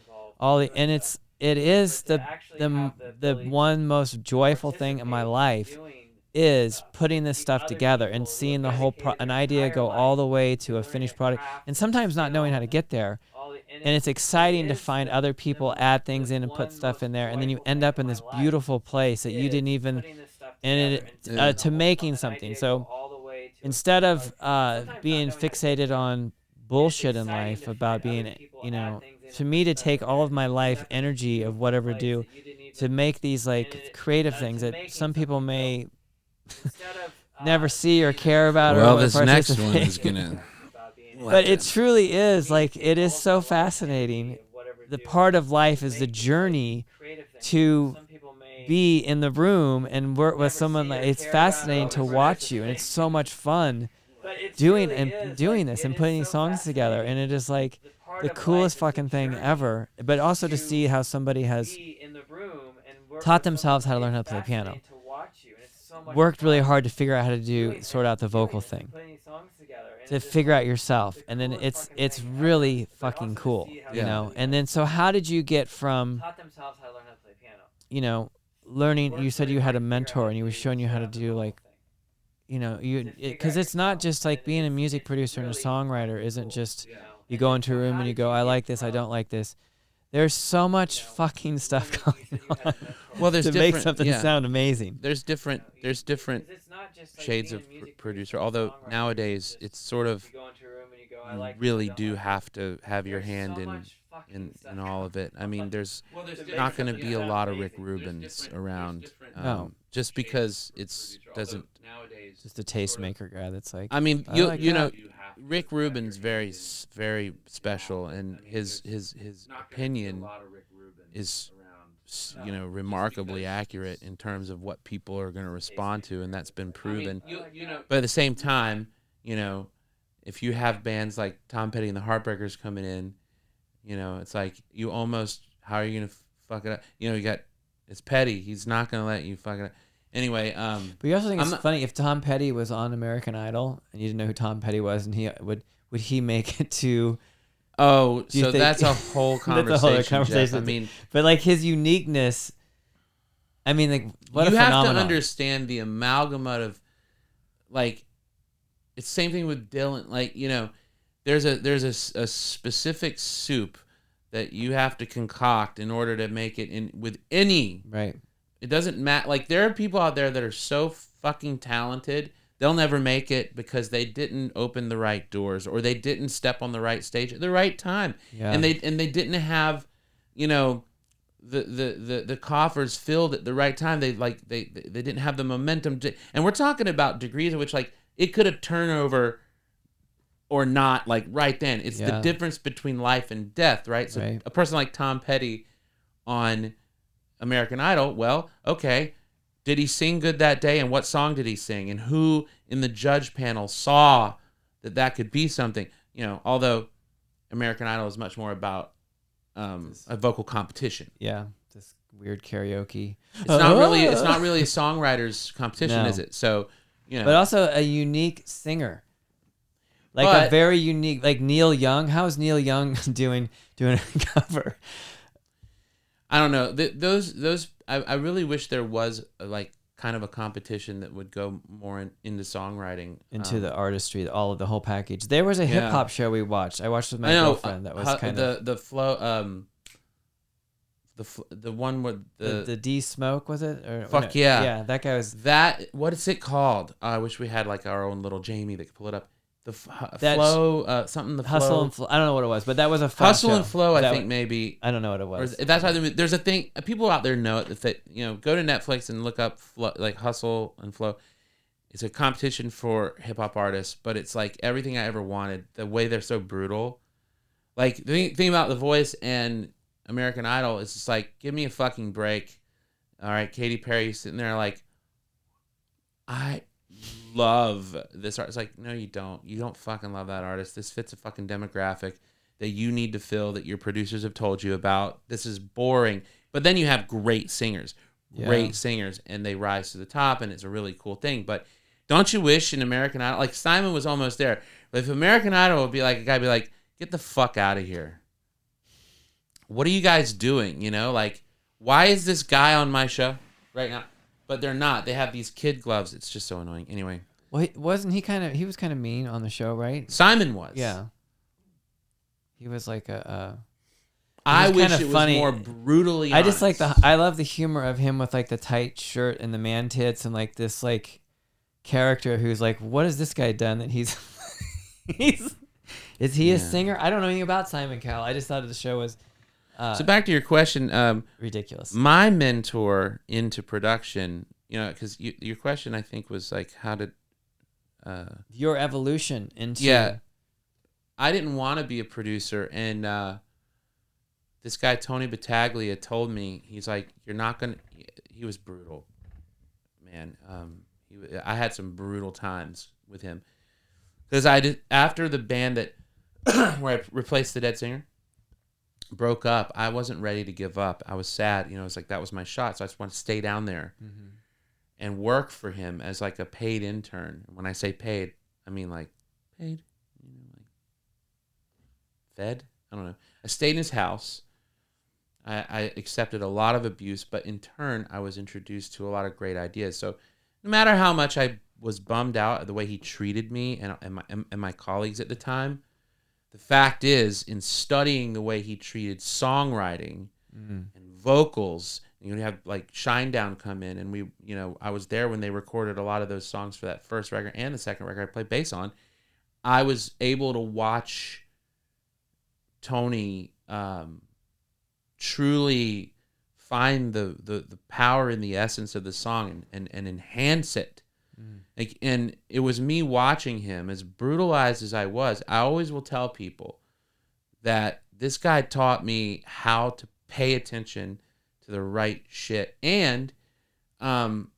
S3: it is the one most joyful thing in my life is putting this stuff together and seeing the whole an idea go all the way to a finished product, and sometimes not knowing how to get there. And it's exciting to find other people add things in and put stuff in there, and then you end up in this beautiful place that you didn't even to making something. So instead of being fixated on bullshit in life about being, to me, to take all of my life energy of whatever to do to make these like creative things that some people may never see or care about.
S2: Well, this next one is gonna.
S3: But it truly is like it is so fascinating. The part of life is the journey to be in the room and work with someone. It's fascinating to watch you, and it's so much fun doing this and putting these songs together. And it is like the coolest fucking thing ever. But also to see how somebody has taught themselves how to learn how to play piano, worked really hard to figure out how to sort out the vocal thing, to figure out yourself, and then it's really fucking cool, And then so how did you get from learning? You said you had a mentor and he was showing you how to do because it's not just like being a music producer and a songwriter isn't just you go into a room and you go, I like this, I don't like this. There's so much fucking stuff going on.
S2: Well, there's
S3: to make something sound amazing.
S2: There's different shades of producer. Although nowadays it's sort of you really do have to have your hand in all of it. I mean, there's not going to be a lot of Rick Rubins around, just because it's doesn't.
S3: Just a tastemaker guy that's like.
S2: I mean, Rick Rubin's very very special, and his opinion is remarkably accurate in terms of what people are going to respond to, and that's been proven. But at the same time, if you have bands like Tom Petty and the Heartbreakers coming in, it's like you almost, how are you going to fuck it up? It's Petty. He's not going to let you fuck it up. Anyway,
S3: but you also think it's funny if Tom Petty was on American Idol and you didn't know who Tom Petty was, and he would he make it to?
S2: Oh, so that's a whole conversation. That's a whole conversation. Jeff. I mean,
S3: but like his uniqueness. I mean, like what
S2: you
S3: a phenomenon.
S2: have to understand the amalgamate of, like, it's the same thing with Dylan. Like, there's a specific soup that you have to concoct in order to make it in with any
S3: right.
S2: It doesn't matter. Like, there are people out there that are so fucking talented, they'll never make it because they didn't open the right doors or they didn't step on the right stage at the right time.
S3: Yeah.
S2: And they didn't have, the coffers filled at the right time. They didn't have the momentum and we're talking about degrees in which, like, it could have turned over or not, like, right then. It's the difference between life and death, right? So a person like Tom Petty on American Idol, well, okay, did he sing good that day, and what song did he sing, and who in the judge panel saw that could be something? Although American Idol is much more about a vocal competition.
S3: Yeah, this weird karaoke.
S2: It's not really a songwriter's competition, is it? So,
S3: but also a unique singer. Like
S2: But-
S3: a very unique, like Neil Young. How is Neil Young doing a cover?
S2: I don't know. Those I really wish there was like kind of a competition that would go more into songwriting,
S3: Into the artistry, all of the whole package. There was a hip hop show we watched. I watched with my girlfriend. That was kind of
S2: the flow. The one with
S3: the D Smoke, was it? Or,
S2: fuck
S3: no,
S2: yeah,
S3: yeah. That guy was
S2: that. What is it called? I wish we had like our own little Jamie that could pull it up. The
S3: That's
S2: flow, something. The
S3: Hustle
S2: flow.
S3: and Flow. I don't know what it was, but that was a fun
S2: Hustle
S3: show.
S2: and Flow. I
S3: That
S2: think
S3: was-
S2: maybe.
S3: I don't know what it
S2: Or
S3: was.
S2: that's how there's a thing. People out there know it. If they, go to Netflix and look up like Hustle and Flow. It's a competition for hip hop artists, but it's like everything I ever wanted. The way they're so brutal. Like the thing about The Voice and American Idol is just like, give me a fucking break. All right, Katy Perry sitting there like, I love this art. It's like, no, you don't. You don't fucking love that artist. This fits a fucking demographic that you need to fill, that your producers have told you about. This is boring. But then you have great singers, and they rise to the top, and it's a really cool thing. But don't you wish in American Idol, like Simon was almost there, but if American Idol would be like, a guy be like, get the fuck out of here. What are you guys doing? Like, why is this guy on my show right now? But they're not. They have these kid gloves. It's just so annoying. Anyway.
S3: Well, wasn't he he was kind of mean on the show, right?
S2: Simon was.
S3: Yeah. He was like
S2: I wish
S3: kinda
S2: it was
S3: funny.
S2: more brutally
S3: I just like
S2: honest.
S3: I love the humor of him with like the tight shirt and the man tits and like this like character who's like, what has this guy done that he's is he a singer? I don't know anything about Simon Cowell. I just thought the show was
S2: So back to your question,
S3: ridiculous.
S2: my mentor into production, because your question I think was like, how did
S3: Your evolution into
S2: I didn't want to be a producer, and this guy Tony Battaglia told me, he's like, you're not gonna. He was brutal, man. I had some brutal times with him because I did after the band that where I replaced the dead singer broke up. I wasn't ready to give up. I was sad. It was like that was my shot, so I just wanted to stay down there and work for him as like a paid intern. When I say paid, I mean like paid, like fed. I don't know. I stayed in his house. I accepted a lot of abuse, but in turn, I was introduced to a lot of great ideas. So no matter how much I was bummed out at the way he treated me and my colleagues at the time, the fact is, in studying the way he treated songwriting and vocals, you have like Shinedown come in, and I was there when they recorded a lot of those songs for that first record and the second record I played bass on. I was able to watch Tony truly find the power in the essence of the song and enhance it. Like, and it was me watching him, as brutalized as I was. I always will tell people that this guy taught me how to pay attention to the right shit and how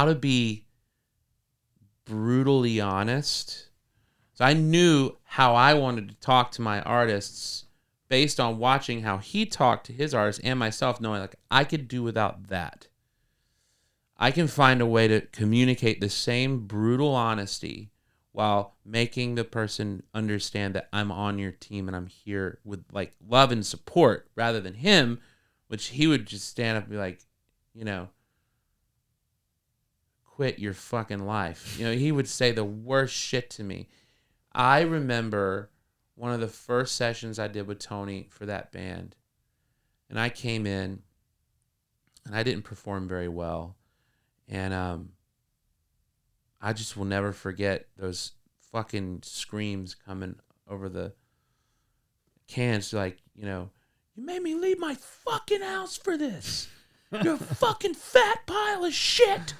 S2: to be brutally honest. So I knew how I wanted to talk to my artists based on watching how he talked to his artists and myself, knowing like I could do without that. I can find a way to communicate the same brutal honesty while making the person understand that I'm on your team and I'm here with like love and support, rather than him, which he would just stand up and be like, quit your fucking life. He would say the worst shit to me. I remember one of the first sessions I did with Tony for that band, and I came in and I didn't perform very well. And I just will never forget those fucking screams coming over the cans, like, you made me leave my fucking house for this. You're a fucking fat pile of shit.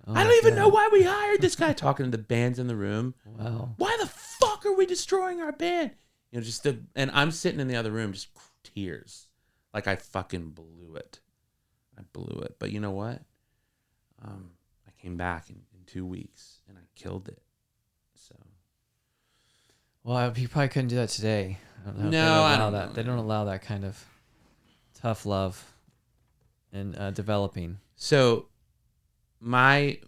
S2: I don't even know why we hired this guy. Talking to the bands in the room.
S3: Wow.
S2: Why the fuck are we destroying our band? And I'm sitting in the other room, just tears. Like I fucking blew it. I blew it. But you know what? I came back in 2 weeks and I killed it. So.
S3: Well, you probably couldn't do that today. I don't know if
S2: No, I don't know.
S3: They don't allow that kind of tough love in developing.
S2: So my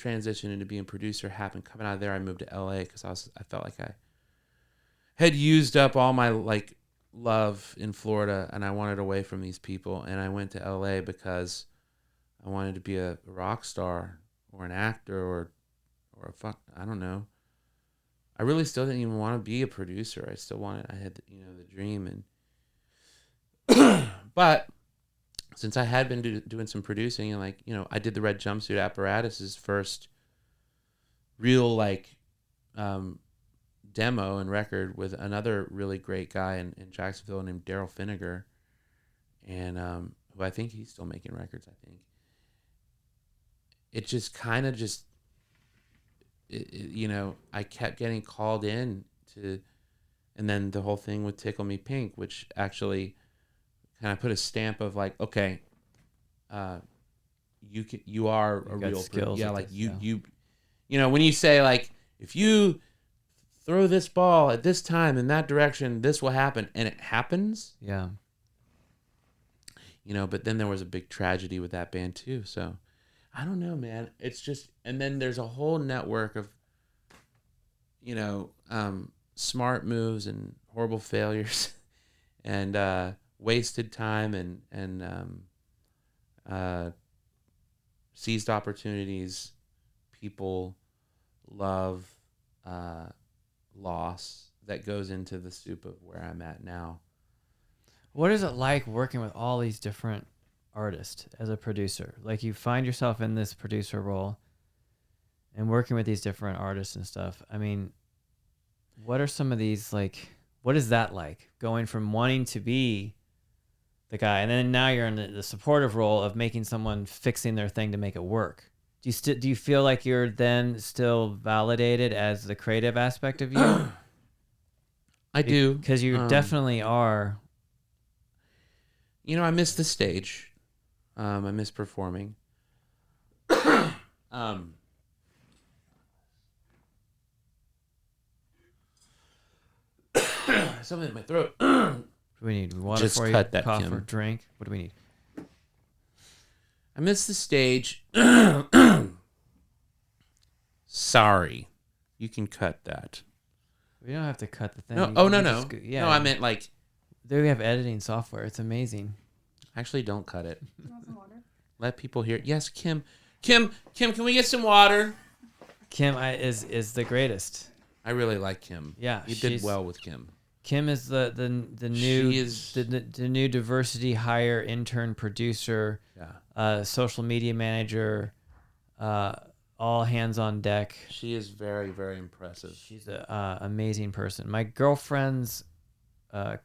S2: transition into being a producer happened. Coming out of there, I moved to LA because I felt like I had used up all my like love in Florida, and I wanted away from these people. And I went to LA because I wanted to be a rock star or an actor or I don't know. I really still didn't even want to be a producer. I still wanted, I had, the dream. And, but since I had been doing some producing and I did the Red Jumpsuit Apparatus's first real demo and record with another really great guy in Jacksonville named Daryl Finnegar. And, who I think he's still making records, I think. It just kind of I kept getting called in to, and then the whole thing with Tickle Me Pink, which actually kind of put a stamp of like, okay, you are a real
S3: skills.
S2: Yeah, like you when you say like, if you throw this ball at this time in that direction, this will happen, and it happens.
S3: Yeah.
S2: But then there was a big tragedy with that band too, so. I don't know, man. It's just, and then there's a whole network of, smart moves and horrible failures, and wasted time and seized opportunities, people, love, loss that goes into the soup of where I'm at now.
S3: What is it like working with all these different artist as a producer? Like, you find yourself in this producer role and working with these different artists and stuff. I mean, what are some of these, like, what is that like, going from wanting to be the guy and then now you're in the supportive role of making someone fixing their thing to make it work? Do you feel like you're then still validated as the creative aspect of you?
S2: I do,
S3: because you definitely are.
S2: I miss the stage. I miss performing. Something in my throat.
S3: Do we need water
S2: Just
S3: for you?
S2: cut that,
S3: Cough
S2: Kim.
S3: or drink? What do we need?
S2: I miss the stage. Sorry. You can cut that.
S3: We don't have to cut the thing.
S2: No.
S3: You
S2: Oh,
S3: can
S2: no.
S3: just yeah.
S2: No, I meant like...
S3: There we have editing software. It's amazing.
S2: Actually, don't cut it.
S4: You want some water?
S2: Let people hear. Yes, Kim. Kim, can we get some water?
S3: Kim is the greatest.
S2: I really like Kim.
S3: Yeah,
S2: You did well with Kim.
S3: Kim is the new the new diversity hire, intern, producer, social media manager, all hands on deck.
S2: She is very, very impressive.
S3: She's an amazing person. My girlfriend's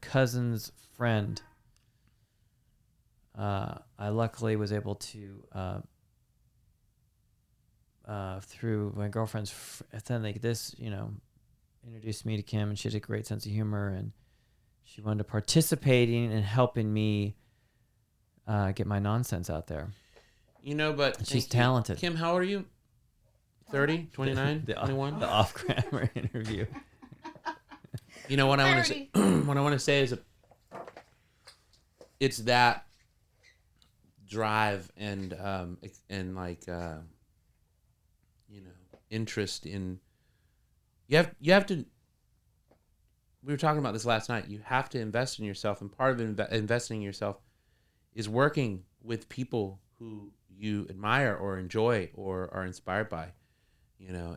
S3: cousin's friend. I luckily was able to through my girlfriend's then like this, introduced me to Kim, and she has a great sense of humor, and she wanted to participate in and helping me get my nonsense out there.
S2: But
S3: and she's talented.
S2: Kim, how old are you? 30, 29,
S3: the
S2: 21?
S3: The off-grammar interview.
S2: What I want to say? What I want to say is, it's that drive and interest in. You have to. We were talking about this last night. You have to invest in yourself, and part of investing in yourself is working with people who you admire or enjoy or are inspired by.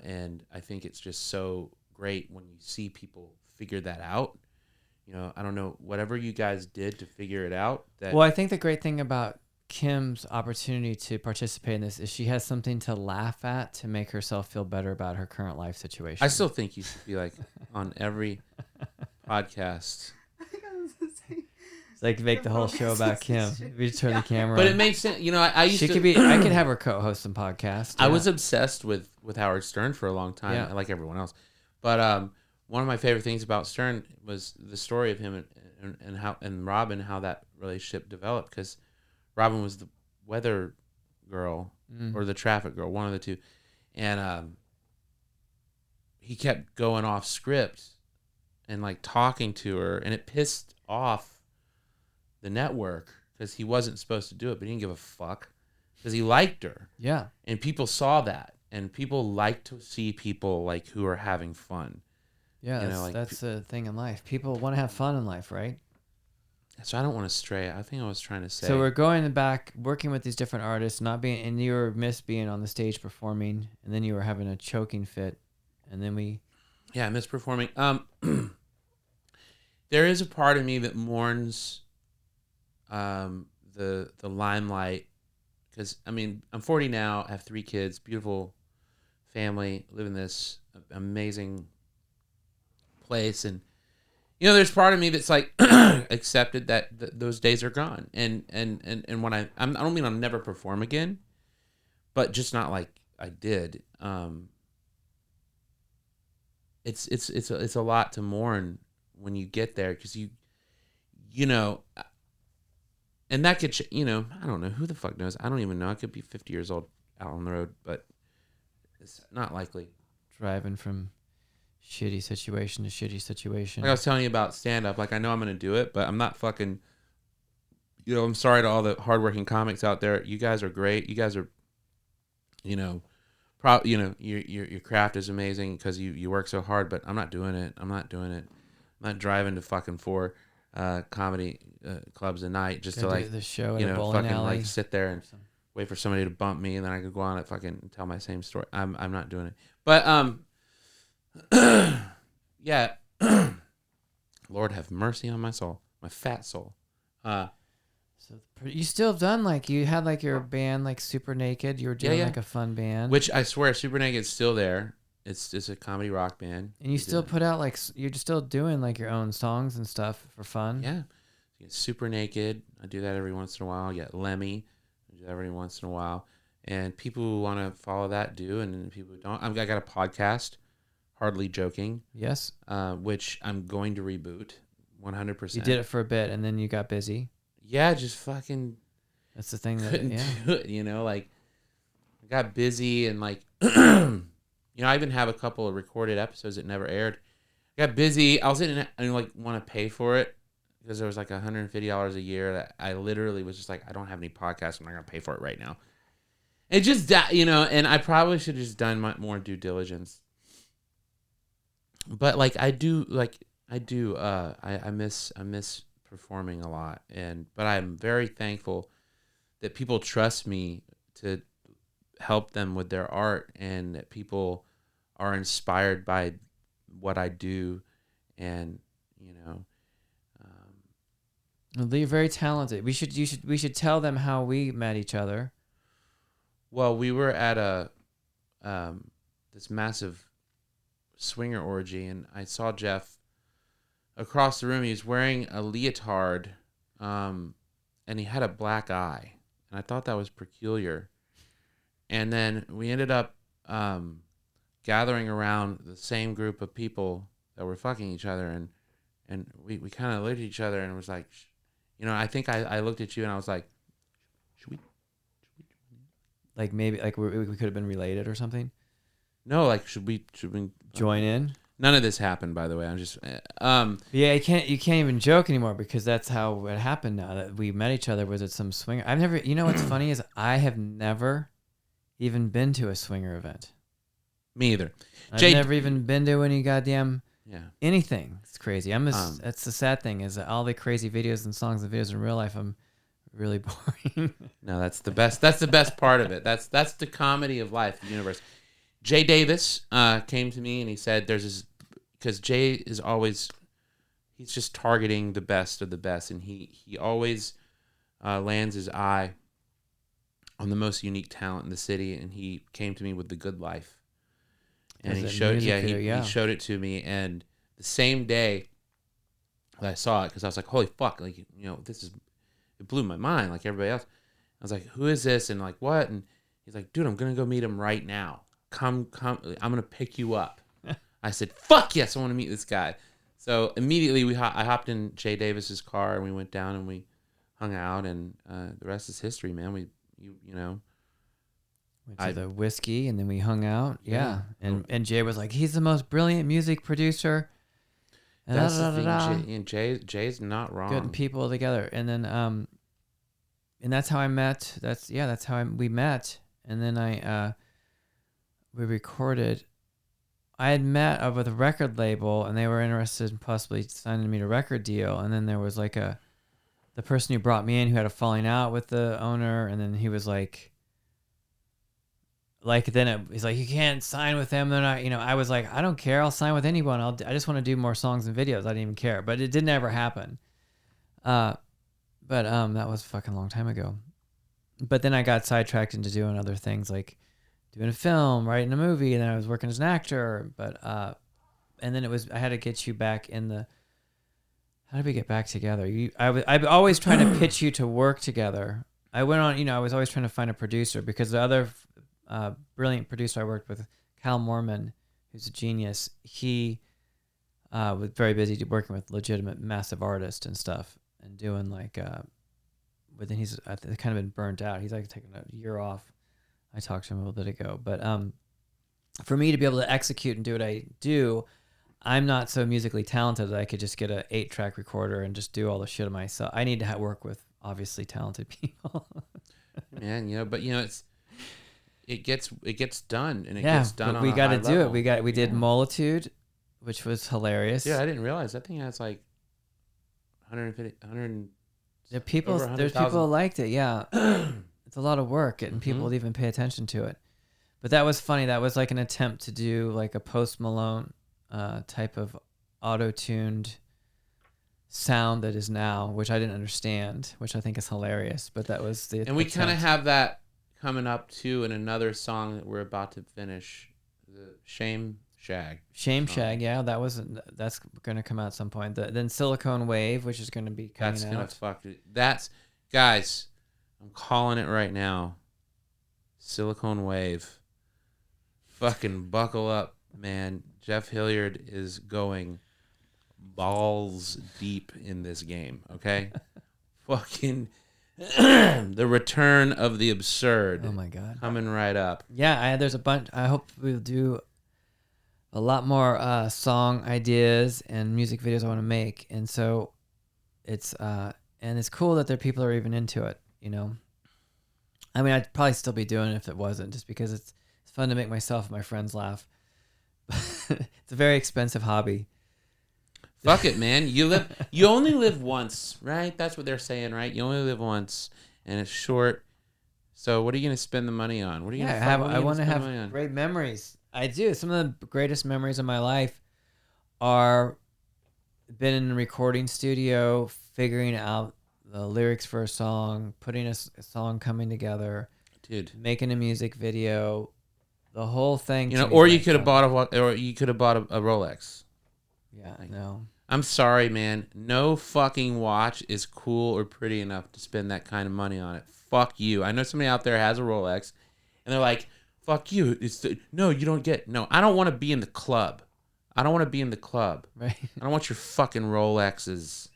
S2: And I think it's just so great when you see people figure that out. I don't know, whatever you guys did to figure it out.
S3: Well, I think the great thing about Kim's opportunity to participate in this is she has something to laugh at to make herself feel better about her current life situation.
S2: I still think you should be like on every podcast.
S4: I think I was gonna say.
S3: It's like make the whole show about Kim. We just turn the camera
S2: But
S3: on.
S2: it makes sense. I used to.
S3: I could have her co-host some podcast.
S2: I was obsessed with Howard Stern for a long time, like everyone else. But one of my favorite things about Stern was the story of him and Robin, how that relationship developed, because Robin was the weather girl or the traffic girl, one of the two. And he kept going off script and like talking to her, and it pissed off the network because he wasn't supposed to do it, but he didn't give a fuck because he liked her.
S3: Yeah.
S2: And people saw that. and people like to see people like who are having fun.
S3: Yeah,
S2: You know,
S3: that's the thing in life. People want to have fun in life, right?
S2: So I don't want to stray. I think I was trying to say.
S3: So we're going back, working with these different artists, and you were missed being on the stage performing, and then you were having a choking fit, and then we.
S2: Yeah, I miss performing. There is a part of me that mourns, the limelight, because I mean I'm 40 now. I have 3 kids, beautiful family, live in this amazing place, and there's part of me that's like accepted that those days are gone, and when I don't mean I'll never perform again, but just not like I did. It's a lot to mourn when you get there, because and that could I don't know, who the fuck knows. I don't even know. I could be 50 years old out on the road, but it's not likely.
S3: Driving from shitty situation to shitty situation.
S2: Like I was telling you about stand-up, like I know I'm going to do it, but I'm not fucking, I'm sorry to all the hardworking comics out there. You guys are great. You guys are, your craft is amazing because you work so hard, but I'm not doing it. I'm not driving to fucking 4 comedy clubs a night just to like,
S3: the show at a bowling
S2: fucking
S3: alley.
S2: like sit there and wait for somebody to bump me, and then I could go on and fucking tell my same story. I'm not doing it. But, yeah. Lord have mercy on my soul, my fat soul.
S3: So you still have done you had your band Super Naked. You were doing a fun band,
S2: which I swear Super Naked's still there. It's a comedy rock band,
S3: and you still put out you're still doing your own songs and stuff for fun.
S2: Yeah, Super Naked. I do that every once in a while. Yeah, Lemmy. I do that every once in a while. And people who want to follow that do, and people who don't. I got a podcast. Hardly Joking.
S3: Yes.
S2: Which I'm going to reboot 100%.
S3: You did it for a bit and then you got busy.
S2: Yeah, just fucking.
S3: That's the thing
S2: couldn't do it, I got busy and I even have a couple of recorded episodes that never aired. I got busy. I was in and want to pay for it because there was $150 a year that I literally was just I don't have any podcasts. I'm not going to pay for it right now. It just, and I probably should have just done more due diligence. But I miss performing a lot, but I'm very thankful that people trust me to help them with their art, and that people are inspired by what I do, and
S3: you're very talented. We should tell them how we met each other.
S2: Well, we were at this massive swinger orgy, and I saw Jeff across the room. He was wearing a leotard, and he had a black eye, and I thought that was peculiar. And then we ended up gathering around the same group of people that were fucking each other, and we kind of looked at each other and was like, I think I looked at you and I was like, should we
S3: maybe we could have been related or something.
S2: No, should we
S3: join in?
S2: None of this happened, by the way. I'm just
S3: yeah, you can't even joke anymore because that's how it happened. Now that we met each other was at some swinger. I've never. What's funny is I have never even been to a swinger event.
S2: Me either.
S3: I've never even been to any goddamn anything. It's crazy. That's the sad thing is that all the crazy videos and songs and videos in real life, I'm really boring.
S2: No, that's the best. That's the best part of it. That's the comedy of life, the universe. Jay Davis came to me and he said, "There's this," because Jay is always, he's just targeting the best of the best, and he always lands his eye on the most unique talent in the city. And he came to me with The Good Life, and he showed he showed it to me, and the same day that I saw it, because I was like, holy fuck, this is, it blew my mind like everybody else. I was like, who is this, and what? And he's like, dude, I'm gonna go meet him right now. Come, I'm gonna pick you up. I said, fuck yes, I want to meet this guy. So immediately I hopped in Jay Davis's car and we went down and we hung out, and the rest is history, man. Went to
S3: the whiskey and then we hung out. Yeah. And Jay was like, he's the most brilliant music producer. And
S2: that's the thing. And Jay's not wrong.
S3: Getting people together. And then and that's how I met. That's how we met. And then we recorded. I had met with a record label, and they were interested in possibly signing me to a record deal. And then there was like the person who brought me in who had a falling out with the owner, and then he was like he's like, you can't sign with them. They're not, I was like, I don't care. I'll sign with anyone. I just want to do more songs and videos. I didn't even care, but it didn't ever happen. But that was a fucking long time ago. But then I got sidetracked into doing other things, like doing a film, writing a movie, and then I was working as an actor. But and then I had to get you back in the. How did we get back together? I'm always trying to pitch you to work together. I went on, I was always trying to find a producer, because the other brilliant producer I worked with, Cal Mormon, who's a genius, he was very busy working with legitimate massive artists and stuff, and doing like, but then he's kind of been burnt out. He's like taking a year off. I talked to him a little bit ago, but for me to be able to execute and do what I do, I'm not so musically talented that I could just get an 8-track recorder and just do all the shit myself. I need to work with obviously talented people.
S2: Man, but it gets done, and it gets done.
S3: But
S2: on
S3: we got to do
S2: level.
S3: it. We did Molitude, which was hilarious.
S2: Yeah, I didn't realize that thing has like 150, 100.
S3: There's people who liked it. Yeah, it's a lot of work getting people to even pay attention to it. But that was funny. That was like an attempt to do like a Post Malone type of auto-tuned sound that is now, which I didn't understand, which I think is hilarious. But that was the
S2: and we kind of have that coming up too in another song that we're about to finish, the Shame Shag.
S3: Yeah, that's gonna come out at some point. Then Silicone Wave, which is gonna be coming out.
S2: That's guys, I'm calling it right now. Silicone Wave. Fucking buckle up, man. Jeff Hilliard is going balls deep in this game, okay? Fucking the return of the absurd.
S3: Oh my God.
S2: Coming right up.
S3: Yeah, there's a bunch. I hope we'll do a lot more song ideas and music videos I want to make. And so it's cool that there are people who are even into it, I mean, I'd probably still be doing it if it wasn't, just because it's fun to make myself and my friends laugh. It's a very expensive hobby.
S2: Fuck it, man. You only live once, right? That's what they're saying, right? You only live once, and it's short. So what are you going to spend the money on? What are you going to
S3: I want to have great memories. I do. Some of the greatest memories of my life are been in a recording studio, figuring out the lyrics for a song, putting a song coming together,
S2: dude,
S3: making a music video, the whole thing.
S2: Or you could have bought a Rolex.
S3: Yeah, no.
S2: I'm sorry, man. No fucking watch is cool or pretty enough to spend that kind of money on it. Fuck you. I know somebody out there has a Rolex, and they're like, "Fuck you." No, you don't get. No, I don't want to be in the club. I don't want to be in the club.
S3: Right.
S2: I don't want your fucking Rolexes.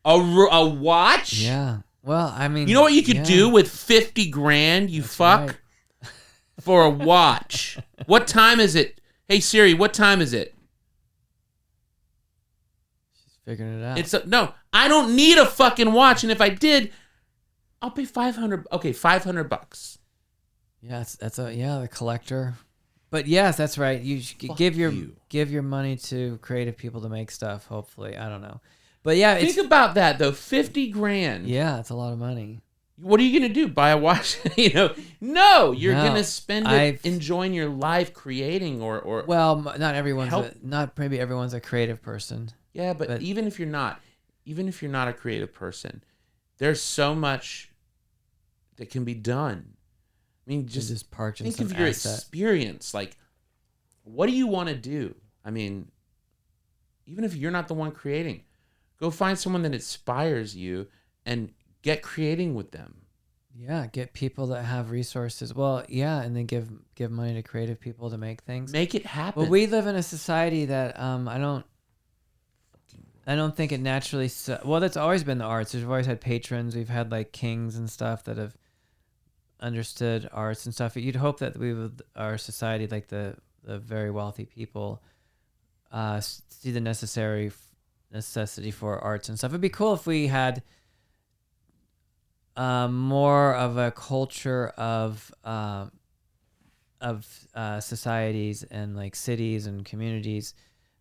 S2: A watch?
S3: Yeah. Well, I mean,
S2: you know what you could do with 50 grand? You
S3: That's
S2: fuck
S3: right.
S2: for a watch. What time is it? Hey Siri, what time is it?
S3: Figuring it out.
S2: No, I don't need a fucking watch, and if I did, I'll pay $500. Okay, $500.
S3: Yeah, that's the collector. But yes, that's right. You should give your money to creative people to make stuff. Hopefully, I don't know, but yeah,
S2: think about that though. 50 grand.
S3: Yeah, it's a lot of money.
S2: What are you gonna do? Buy a watch? No, you're gonna spend it enjoying your life creating or.
S3: Well, maybe everyone's a creative person.
S2: Yeah, but even if you're not a creative person, there's so much that can be done. I mean, just think of your experience. Like, what do you want to do? I mean, even if you're not the one creating, go find someone that inspires you and get creating with them.
S3: Yeah, get people that have resources. Well, yeah, and then give money to creative people to make things.
S2: Make it happen.
S3: Well, we live in a society that I don't think it naturally. Well, that's always been the arts. We've always had patrons. We've had like kings and stuff that have understood arts and stuff. You'd hope that our society, like the very wealthy people, see the necessity for arts and stuff. It'd be cool if we had more of a culture of societies and like cities and communities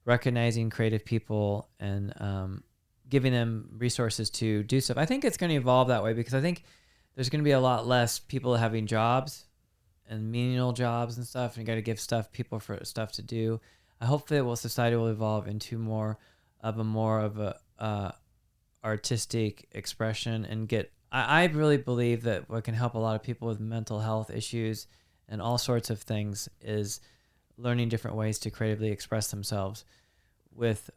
S3: recognizing creative people and giving them resources to do stuff. I think it's going to evolve that way because I think there's going to be a lot less people having jobs and menial jobs and stuff, and you got to give people for stuff to do. I hope that society will evolve into more of a artistic expression and get. I really believe that what can help a lot of people with mental health issues and all sorts of things is learning different ways to creatively express themselves with,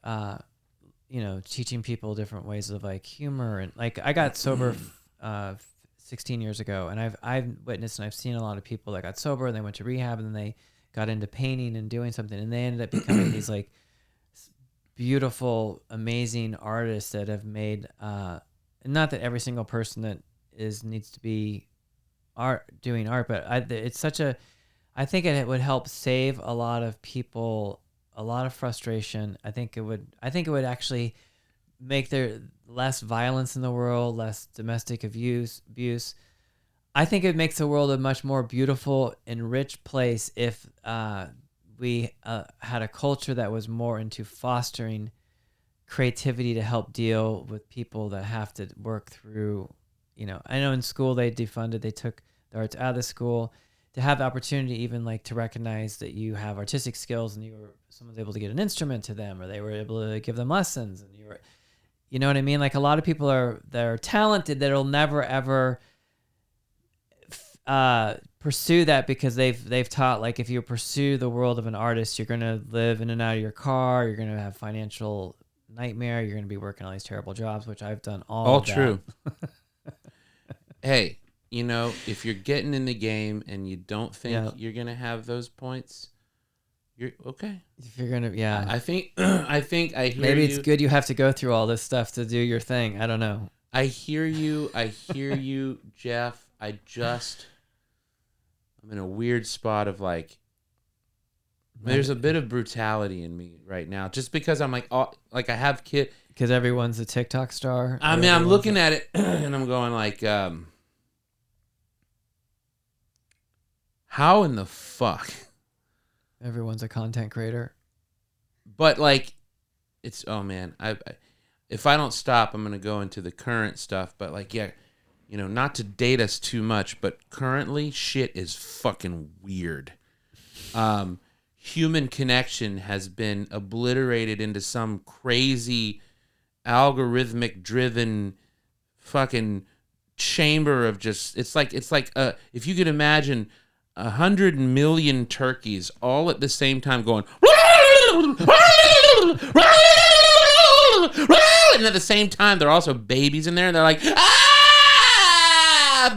S3: teaching people different ways of like humor. And like I got sober 16 years ago, and I've witnessed and I've seen a lot of people that got sober and they went to rehab and then they got into painting and doing something, and they ended up becoming these like beautiful, amazing artists that have made, not that every single person that needs to be doing art, but I think it would help save a lot of people a lot of frustration. I think it would actually make there less violence in the world, less domestic abuse. I think it makes the world a much more beautiful and rich place if we had a culture that was more into fostering creativity to help deal with people that have to work through, I know in school they defunded, they took the arts out of the school, to have the opportunity even like to recognize that you have artistic skills and someone's able to get an instrument to them, or they were able to give them lessons, and you know what I mean? Like a lot of people they're talented that'll never ever pursue that because they've taught, like, if you pursue the world of an artist, you're going to live in and out of your car, you're going to have financial nightmare, you're going to be working all these terrible jobs, which I've done all
S2: true. Hey, if you're getting in the game and you don't think you're going to have those points, you're okay.
S3: If you're going to,
S2: I think I hear
S3: maybe
S2: you.
S3: It's good you have to go through all this stuff to do your thing. I don't know.
S2: I hear you, Jeff. I'm in a weird spot of like, there's a bit of brutality in me right now, just because I'm like, I have kids.
S3: Because everyone's a TikTok star.
S2: I mean, I'm looking at it and I'm going like, how in the fuck?
S3: Everyone's a content creator.
S2: But like, it's, oh man, if I don't stop, I'm gonna go into the current stuff. But like, not to date us too much, but currently shit is fucking weird. Human connection has been obliterated into some crazy algorithmic driven fucking chamber of just, it's like if you could imagine 100 million turkeys all at the same time going and at the same time they're also babies in there and they're like a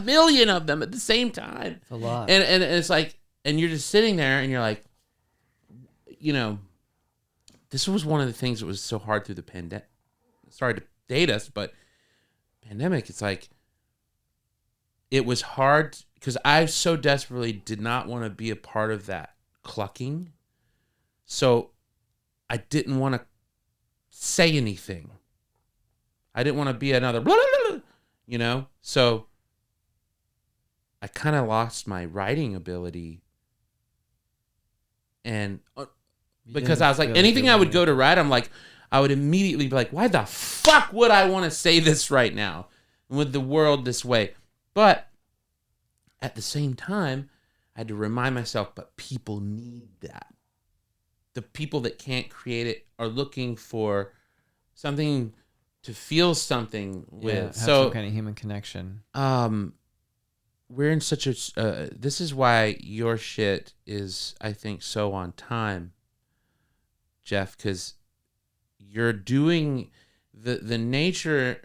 S2: million of them at the same time.
S3: It's a lot.
S2: And it's like, and you're just sitting there and you're like, this was one of the things that was so hard through the pandemic. Sorry to date us, but pandemic, it's like, it was hard because I so desperately did not want to be a part of that clucking. So I didn't want to say anything. I didn't want to be another, So I kind of lost my writing ability. And because I was like, anything I would go to write, I'm like, I would immediately be like, why the fuck would I want to say this right now with the world this way? But at the same time, I had to remind myself, but people need that. The people that can't create it are looking for something to feel something with.
S3: Have
S2: so
S3: some kind of human connection.
S2: We're in such a, this is why your shit is, I think, so on time, Jeff, because you're doing the nature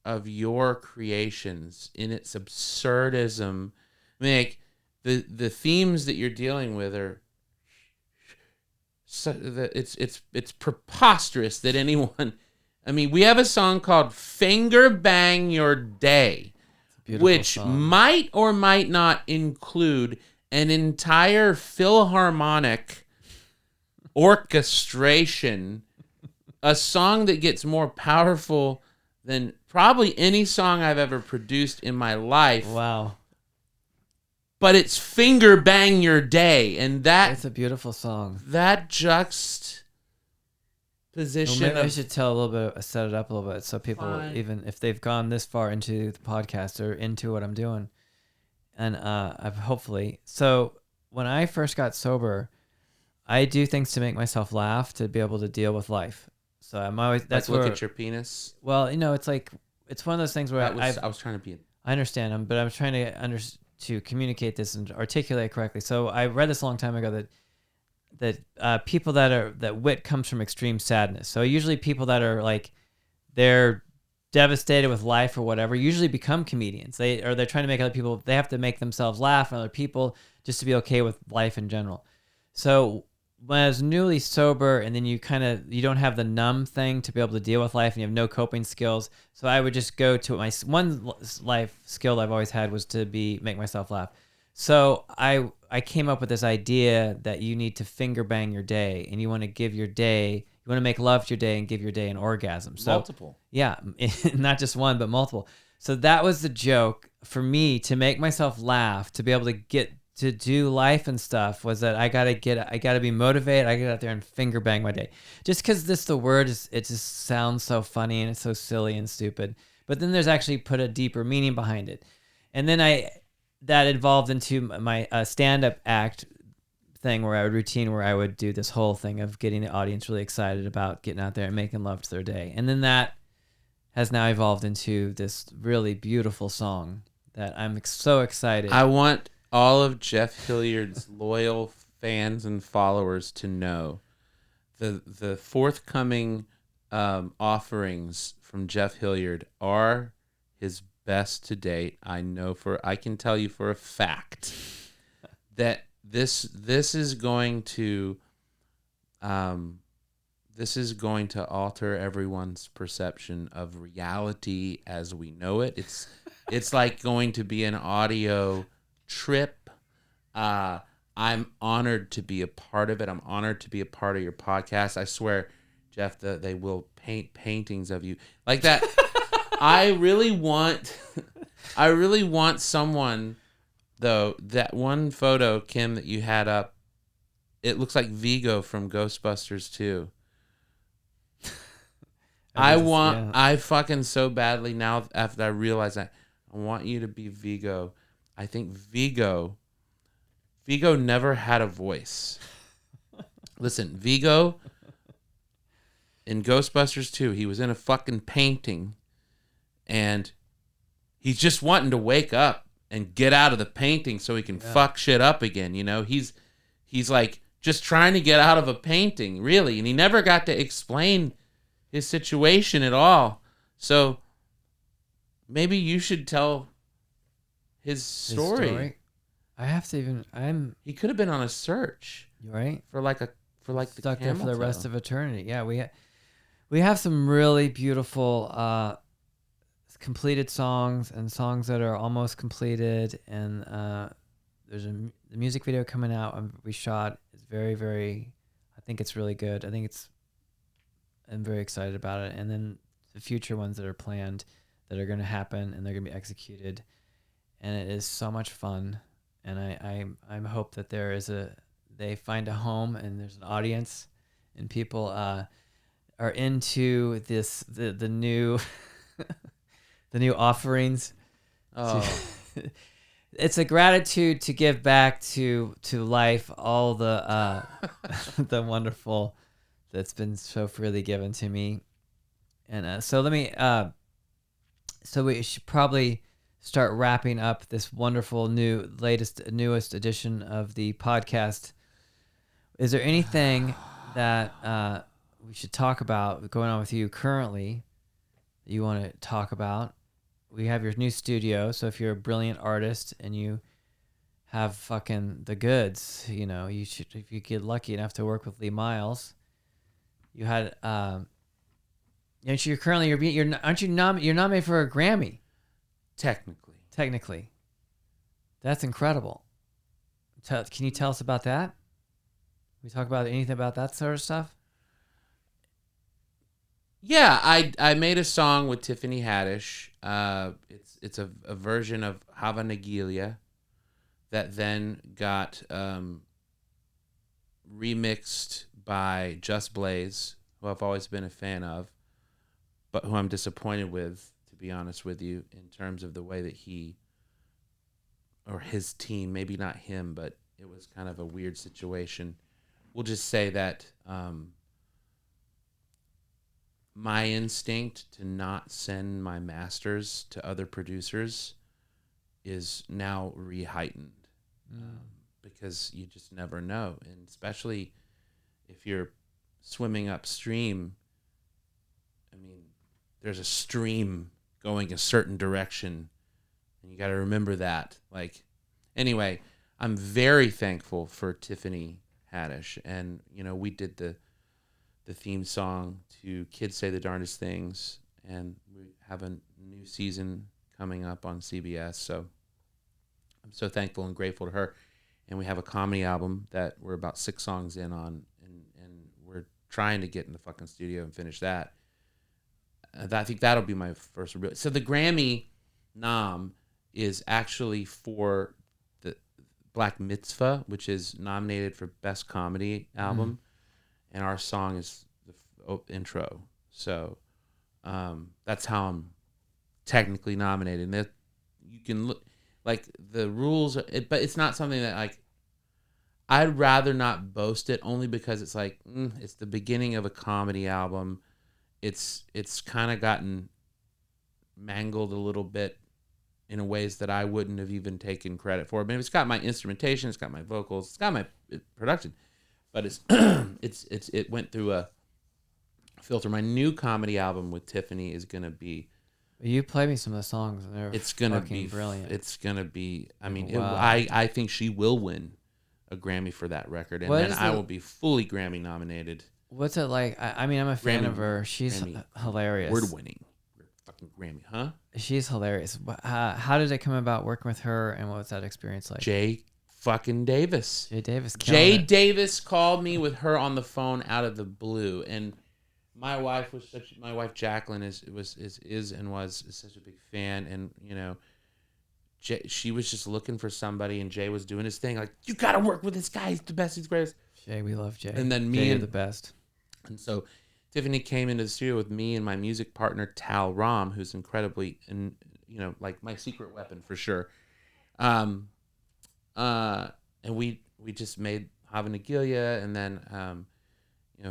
S2: of your creations in its absurdism. I mean, like, the themes that you're dealing with are so it's preposterous that anyone. I mean, we have a song called "Finger Bang Your Day," which
S3: song.
S2: might or might not include an entire philharmonic orchestration. A song that gets more powerful than probably any song I've ever produced in my life.
S3: Wow.
S2: but it's Finger Bang Your Day, and
S3: It's a beautiful song.
S2: That juxtaposition.
S3: Well, maybe I should tell a little bit, set it up a little bit, so people, even if they've gone this far into the podcast or into what I'm doing, and I've hopefully. So when I first got sober, I do things to make myself laugh to be able to deal with life. So I'm always that's
S2: like look
S3: where,
S2: at your penis.
S3: Well, it's like it's one of those things where
S2: I was trying to be.
S3: I understand them, but I'm trying to communicate this and articulate it correctly. So I read this a long time ago that people that wit comes from extreme sadness. So usually people that are like they're devastated with life or whatever usually become comedians. They're trying to make other people. They have to make themselves laugh and other people just to be okay with life in general. So when I was newly sober, and then you don't have the numb thing to be able to deal with life, and you have no coping skills. So I would just go to my one life skill I've always had was to make myself laugh. So I came up with this idea that you need to finger bang your day, and you want to give your day, you want to make love to your day and give your day an orgasm. So,
S2: multiple.
S3: Yeah, not just one, but multiple. So that was the joke for me to make myself laugh, to be able to get to do life and stuff, was that I gotta be motivated. I get out there and finger bang my day, just because the word it just sounds so funny and it's so silly and stupid. But then there's actually put a deeper meaning behind it, and then that evolved into my stand-up act thing where I would do this whole thing of getting the audience really excited about getting out there and making love to their day, and then that has now evolved into this really beautiful song that I'm so excited.
S2: I want all of Jeff Hilliard's loyal fans and followers to know the forthcoming offerings from Jeff Hilliard are his best to date. I can tell you for a fact that this is going to alter everyone's perception of reality as we know it. It's like going to be an audio trip. I'm honored to be a part of it. I'm honored to be a part of your podcast. I swear, Jeff, that they will paint paintings of you like that. I really want someone, though, that one photo, Kim, that you had up, it looks like Vigo from Ghostbusters 2. I fucking so badly now after I realize that I want you to be Vigo. I think Vigo never had a voice. Listen, Vigo in Ghostbusters 2, he was in a fucking painting, and he's just wanting to wake up and get out of the painting so he can fuck shit up again. He's like just trying to get out of a painting, really, and he never got to explain his situation at all. So maybe you should tell his story.
S3: I have to
S2: he could have been on a search,
S3: right?
S2: For the
S3: stuck there for the rest
S2: toe.
S3: of eternity. Yeah, we have some really beautiful completed songs and songs that are almost completed, and there's the music video coming out we shot is very, very, I think it's really good. I'm very excited about it. And then the future ones that are planned that are going to happen and they're going to be executed. And it is so much fun. And I hope that they find a home and there's an audience and people are into the new the new offerings.
S2: Oh.
S3: It's a gratitude to give back to life all the the wonderful that's been so freely given to me. And so we should probably start wrapping up this wonderful newest edition of the podcast. Is there anything that we should talk about going on with you currently that you want to talk about? We have your new studio, so if you're a brilliant artist and you have fucking the goods, you should, if you get lucky enough to work with Lee Miles, you had aren't you nominated for a Grammy? Technically. That's incredible. Can you tell us about that? We talk about anything about that sort of stuff?
S2: Yeah, I made a song with Tiffany Haddish. It's a version of Hava Nagilia that then got remixed by Just Blaze, who I've always been a fan of, but who I'm disappointed with, to be honest with you, in terms of the way that he or his team, maybe not him, but it was kind of a weird situation. We'll just say that my instinct to not send my masters to other producers is now re-heightened. Because you just never know. And especially if you're swimming upstream, I mean, there's a stream going a certain direction, and you got to remember that. Like, anyway, I'm very thankful for Tiffany Haddish, and we did the theme song to Kids Say the Darndest Things, and we have a new season coming up on CBS, so I'm so thankful and grateful to her. And we have a comedy album that we're about 6 songs in on, and we're trying to get in the fucking studio and finish that. I think that'll be my first real. So the Grammy nom is actually for the Black Mitzvah, which is nominated for Best Comedy Album, and our song is the intro. So that's how I'm technically nominated. And that you can look. Like, the rules, but it's not something that, like, I'd rather not boast it, only because it's like, it's the beginning of a comedy album. It's kind of gotten mangled a little bit in ways that I wouldn't have even taken credit for. I mean, it's got my instrumentation, it's got my vocals, it's got my production, but it went through a filter. My new comedy album with Tiffany is going to be,
S3: you played me some of the songs, and they're
S2: gonna
S3: fucking
S2: be
S3: brilliant.
S2: It's gonna be. I mean,
S3: Wow.
S2: I think she will win a Grammy for that record, and then I will be fully Grammy nominated.
S3: What's it like? I mean, I'm a fan of her. She's hilarious.
S2: Word winning, fucking Grammy, huh?
S3: She's hilarious. How did it come about working with her, and what was that experience like?
S2: Jay fucking Davis.
S3: Jay Davis.
S2: Jay Davis called me with her on the phone out of the blue, and my wife Jacqueline is such a big fan, and she was just looking for somebody, and Jay was doing his thing, like, you gotta work with this guy, he's the best, he's the greatest.
S3: Jay, we love Jay.
S2: And then
S3: Jay, the best.
S2: And so Tiffany came into the studio with me and my music partner Tal Ram, who's incredibly, and like my secret weapon for sure. And we just made Hava Nagila, and then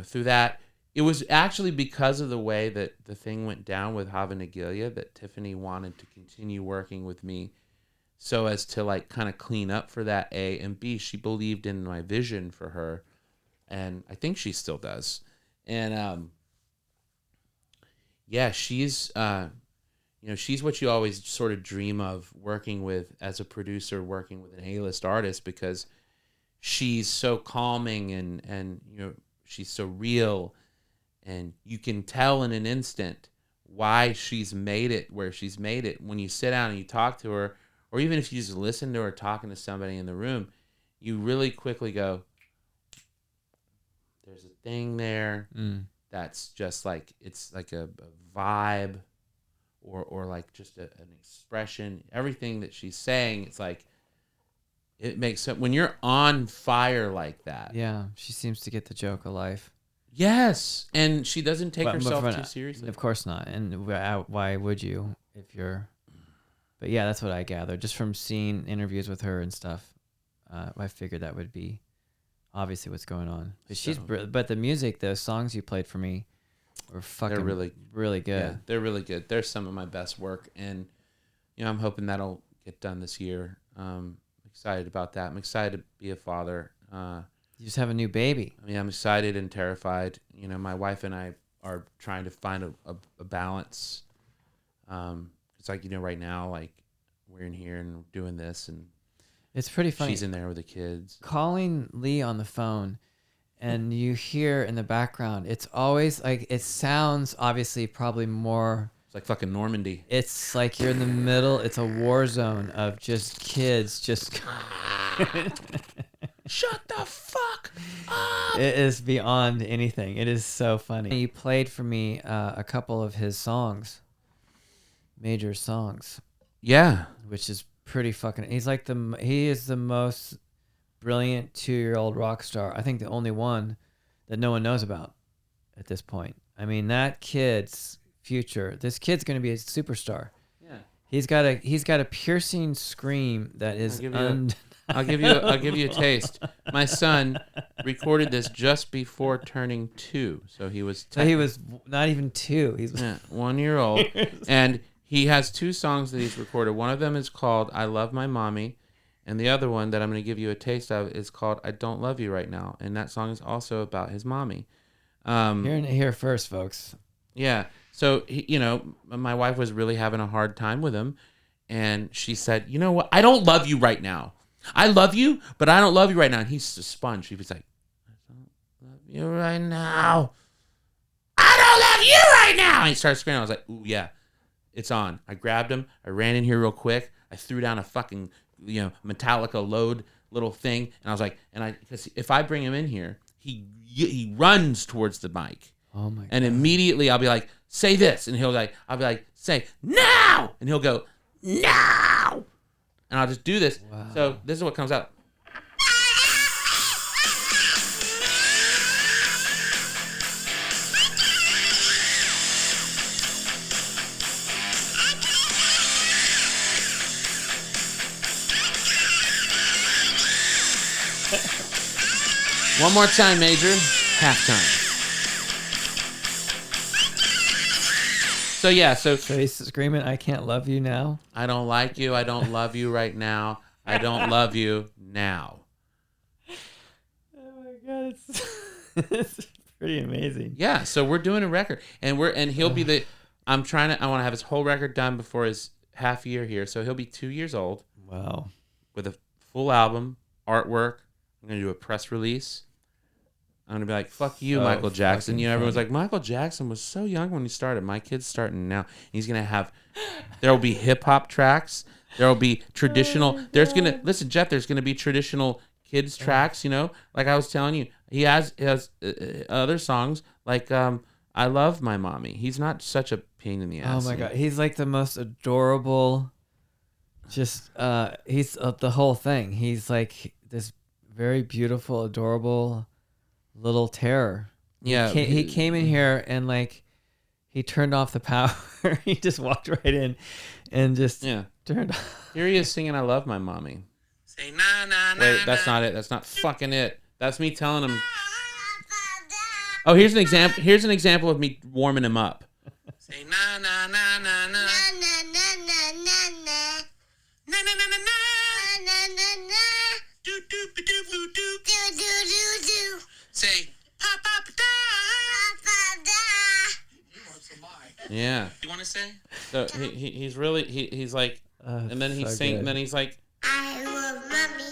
S2: through that. It was actually because of the way that the thing went down with Hava Nagila that Tiffany wanted to continue working with me, so as to, like, kind of clean up for that, A, and B, she believed in my vision for her, and I think she still does. And she's she's what you always sort of dream of working with as a producer, working with an A-list artist, because she's so calming and she's so real. And you can tell in an instant why she's made it where she's made it. When you sit down and you talk to her, or even if you just listen to her talking to somebody in the room, you really quickly go, there's a thing there that's just like, it's like a vibe or like just an expression. Everything that she's saying, it's like, it makes sense. When you're on fire like that.
S3: Yeah, she seems to get the joke of life.
S2: Yes, and she doesn't take herself too seriously.
S3: Of course not. And why would you if you're... But yeah, that's what I gathered. Just from seeing interviews with her and stuff, I figured that would be obviously what's going on. But the music, the songs you played for me were fucking really good.
S2: Yeah, they're really good. They're some of my best work. And, I'm hoping that'll get done this year. Excited about that. I'm excited to be a father.
S3: You just have a new baby.
S2: I mean, I'm excited and terrified. My wife and I are trying to find a balance. It's like, right now, like, we're in here and doing this, and
S3: it's pretty funny.
S2: She's in there with the kids.
S3: Calling Lee on the phone, and you hear in the background, it's always like, it sounds obviously probably more...
S2: It's like fucking Normandy.
S3: It's like you're in the middle. It's a war zone of just kids just...
S2: Shut the fuck up!
S3: It is beyond anything. It is so funny. You played for me a couple of his songs, major songs.
S2: Yeah.
S3: Which is pretty fucking. He is the most brilliant 2-year-old rock star. I think the only one that no one knows about at this point. I mean, that kid's future. This kid's going to be a superstar.
S2: Yeah.
S3: He's got a piercing scream that is
S2: I'll give you a taste. My son recorded this just before turning 2, so he was.
S3: So he was not even 2. He's
S2: 1 year old, and he has 2 songs that he's recorded. One of them is called "I Love My Mommy," and the other one that I'm going to give you a taste of is called "I Don't Love You Right Now," and that song is also about his mommy.
S3: Hearing it here first, folks.
S2: Yeah. So my wife was really having a hard time with him, and she said, "You know what? I don't love you right now. I love you, but I don't love you right now." And he's a sponge. He was like, "I don't love you right now. I don't love you right now." And he started screaming. I was like, "Ooh, yeah, it's on." I grabbed him. I ran in here real quick. I threw down a fucking, Metallica load little thing. And I was like, because if I bring him in here, he runs towards the mic.
S3: Oh my God.
S2: And immediately I'll be like, "Say this." And I'll be like, "Say now." And he'll go, "Now." And I'll just do this.
S3: Wow.
S2: So this is what comes out. One more time, Major. Halftime. So yeah, so
S3: he's screaming, "I can't love you now."
S2: I don't like you. I don't love you right now. I don't love you now.
S3: Oh my God, it's pretty amazing.
S2: Yeah, so we're doing a record, and he'll be I want to have his whole record done before his half year here. So he'll be 2 years old.
S3: Wow.
S2: With a full album, artwork. I'm gonna do a press release. I'm gonna be like, "Fuck you, Michael Jackson." Everyone's like, "Michael Jackson was so young when he started." My kid's starting now. He's gonna have. There will be hip hop tracks. There will be traditional. Listen, Jeff. There's gonna be traditional kids tracks. Like I was telling you, he has other songs like "I Love My Mommy." He's not such a pain in the ass.
S3: Oh my God, he's like the most adorable. Just he's the whole thing. He's like this very beautiful, adorable little terror.
S2: Yeah,
S3: he came in here and he turned off the power. He just walked right in and just turned off.
S2: Here he is singing "I Love My Mommy." Say na na na. Wait, that's not it. That's not fucking it. That's me telling him. Oh, here's an example. Here's an example of me warming him up. Say na na na na na na na na na na na na na na. Do do do do do do do do do. Say pop pop da pop da. He wants to buy. Yeah. You want to say? So he's really he's like, and then he sings, and then he's like, "I love mommy."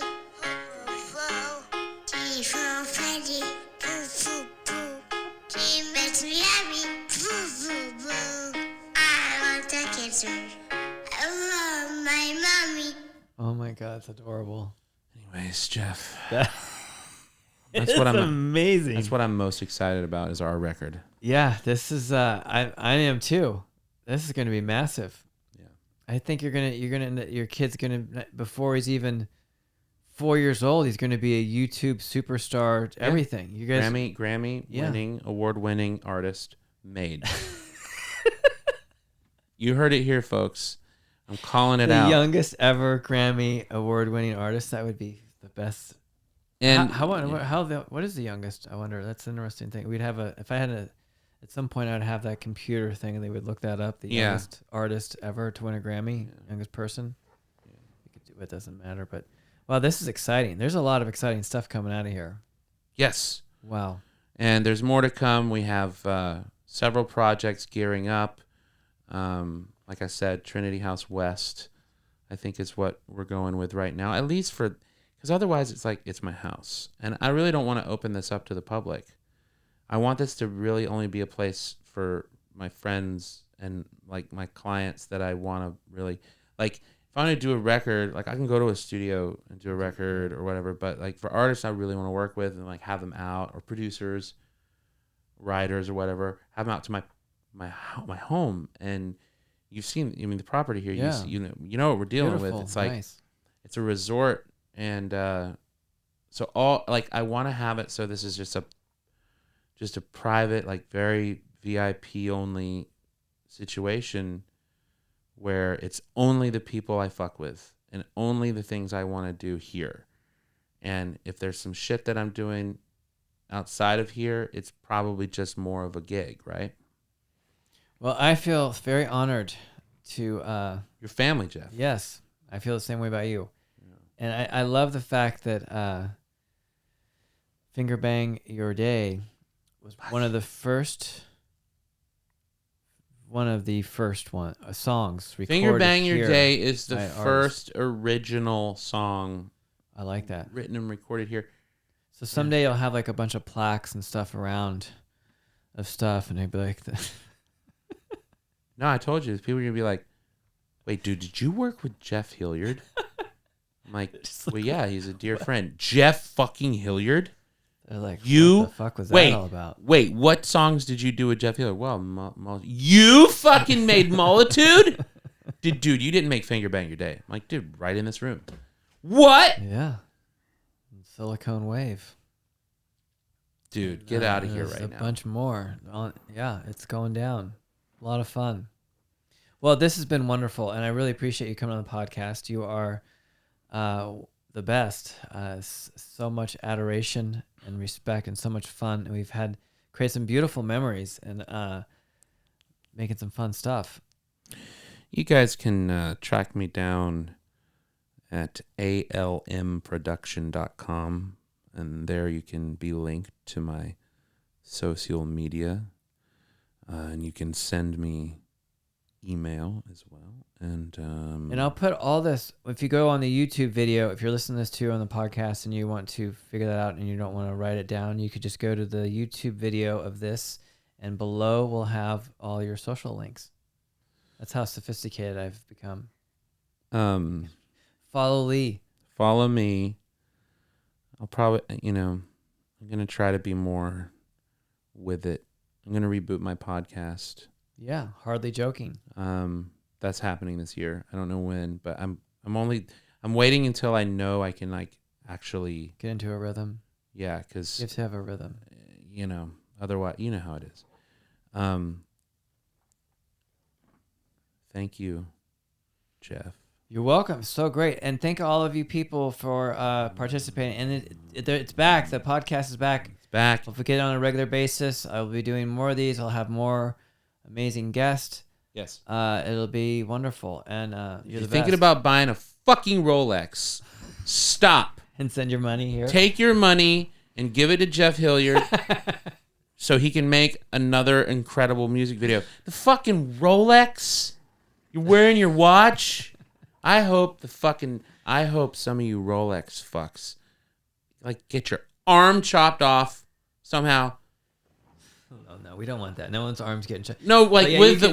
S2: She from Freddy. Boo boo boo. She makes me happy. Boo boo boo. I want to kiss her. I love my mommy.
S3: Oh my God, it's adorable.
S2: Anyways, Jeff.
S3: That's what I'm amazing.
S2: That's what I'm most excited about is our record.
S3: Yeah, this is I am too. This is going to be massive.
S2: Yeah.
S3: I think your kid's going to, before he's even 4 years old, he's going to be a YouTube superstar, everything. You guys
S2: Grammy winning, award-winning artist made. You heard it here, folks. I'm calling it out.
S3: The youngest ever Grammy award-winning artist. That would be the best. And what is the youngest? I wonder. That's an interesting thing. At some point I'd have that computer thing and they would look that up. The youngest artist ever to win a Grammy, youngest person. It doesn't matter, but wow, this is exciting. There's a lot of exciting stuff coming out of here.
S2: Yes.
S3: Wow.
S2: And there's more to come. We have several projects gearing up. Like I said, Trinity House West, I think is what we're going with right now, at least because otherwise it's like, it's my house. And I really don't want to open this up to the public. I want this to really only be a place for my friends and like my clients that I want to really, like, if I want to do a record, like I can go to a studio and do a record or whatever, but like for artists I really want to work with and like have them out, or producers, writers or whatever, have them out to my home and you've seen, I mean, the property here.
S3: Yeah.
S2: You know what we're dealing
S3: Beautiful.
S2: with. It's like
S3: nice.
S2: it's a resort, and so all like I want to have it so this is just a private, like very VIP only situation where it's only the people I fuck with and only the things I want to do here. And if there's some shit that I'm doing outside of here, it's probably just more of a gig, right?
S3: Well, I feel very honored to.
S2: Your family, Jeff.
S3: Yes, I feel the same way about you. Yeah. And I love the fact that Finger Bang Your Day was one of the first songs recorded.
S2: Finger Bang Your
S3: here
S2: Day is the
S3: by
S2: first original song.
S3: I like that.
S2: Written and recorded here.
S3: So someday you'll have like a bunch of plaques and stuff around of stuff, and they'd be like,
S2: No, I told you. People are going to be like, wait, dude, did you work with Jeff Hilliard? I'm like, well, yeah, he's a dear friend. Jeff fucking Hilliard?
S3: they're like,
S2: You
S3: what the fuck was that all about?
S2: Wait, what songs did you do with Jeff Hilliard? Well, you fucking made Multitude? Dude, you didn't make Finger Bang Your Day. I'm like, dude, right in this room. What?
S3: Yeah. Silicone Wave.
S2: Dude, get out of here
S3: There's
S2: right
S3: a
S2: now.
S3: bunch more. Yeah, it's going down. A lot of fun. Well, this has been wonderful, and I really appreciate you coming on the podcast. You are the best. So much adoration and respect and so much fun. And we've created some beautiful memories and making some fun stuff.
S2: You guys can track me down at almproduction.com, and there you can be linked to my social media, and you can send me email as well. And
S3: I'll put all this, if you go on the YouTube video, if you're listening to this too on the podcast and you want to figure that out and you don't want to write it down, you could just go to the YouTube video of this, and below we'll have all your social links. That's how sophisticated I've become. Follow Lee.
S2: Follow me. I'll probably, I'm going to try to be more with it. I'm going to reboot my podcast.
S3: Yeah, hardly joking.
S2: That's happening this year. I don't know when, but I'm waiting until I know I can like actually
S3: get into a rhythm.
S2: Yeah, because
S3: you have to have a rhythm.
S2: Otherwise, you know how it is. Thank you, Jeff.
S3: You're welcome. So great. And thank all of you people for participating. And it's back. The podcast is back.
S2: It's back.
S3: If we get it on a regular basis, I'll be doing more of these. I'll have more amazing guests.
S2: Yes.
S3: It'll be wonderful. And you're
S2: thinking about buying a fucking Rolex, stop.
S3: And send your money here.
S2: Take your money and give it to Jeff Hilliard so he can make another incredible music video. The fucking Rolex? You're wearing your watch? I hope some of you Rolex fucks like get your arm chopped off somehow.
S3: No, we don't want that. No one's arms getting chopped.
S2: No, like
S3: yeah,
S2: with the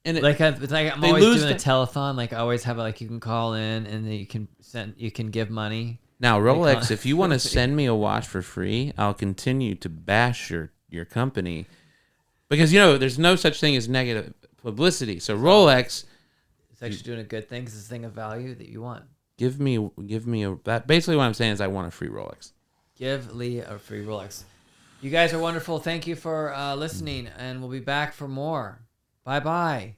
S3: and it, like I'm always doing a telethon. Like I always have you can call in and then you can give money.
S2: Now Rolex, if you want to send me a watch for free, I'll continue to bash your company because there's no such thing as negative publicity. So Rolex.
S3: It's actually doing a good thing because it's a thing of value that you want.
S2: Give me that. Basically, what I'm saying is I want a free Rolex.
S3: Give Lee a free Rolex. You guys are wonderful. Thank you for listening, and we'll be back for more. Bye-bye.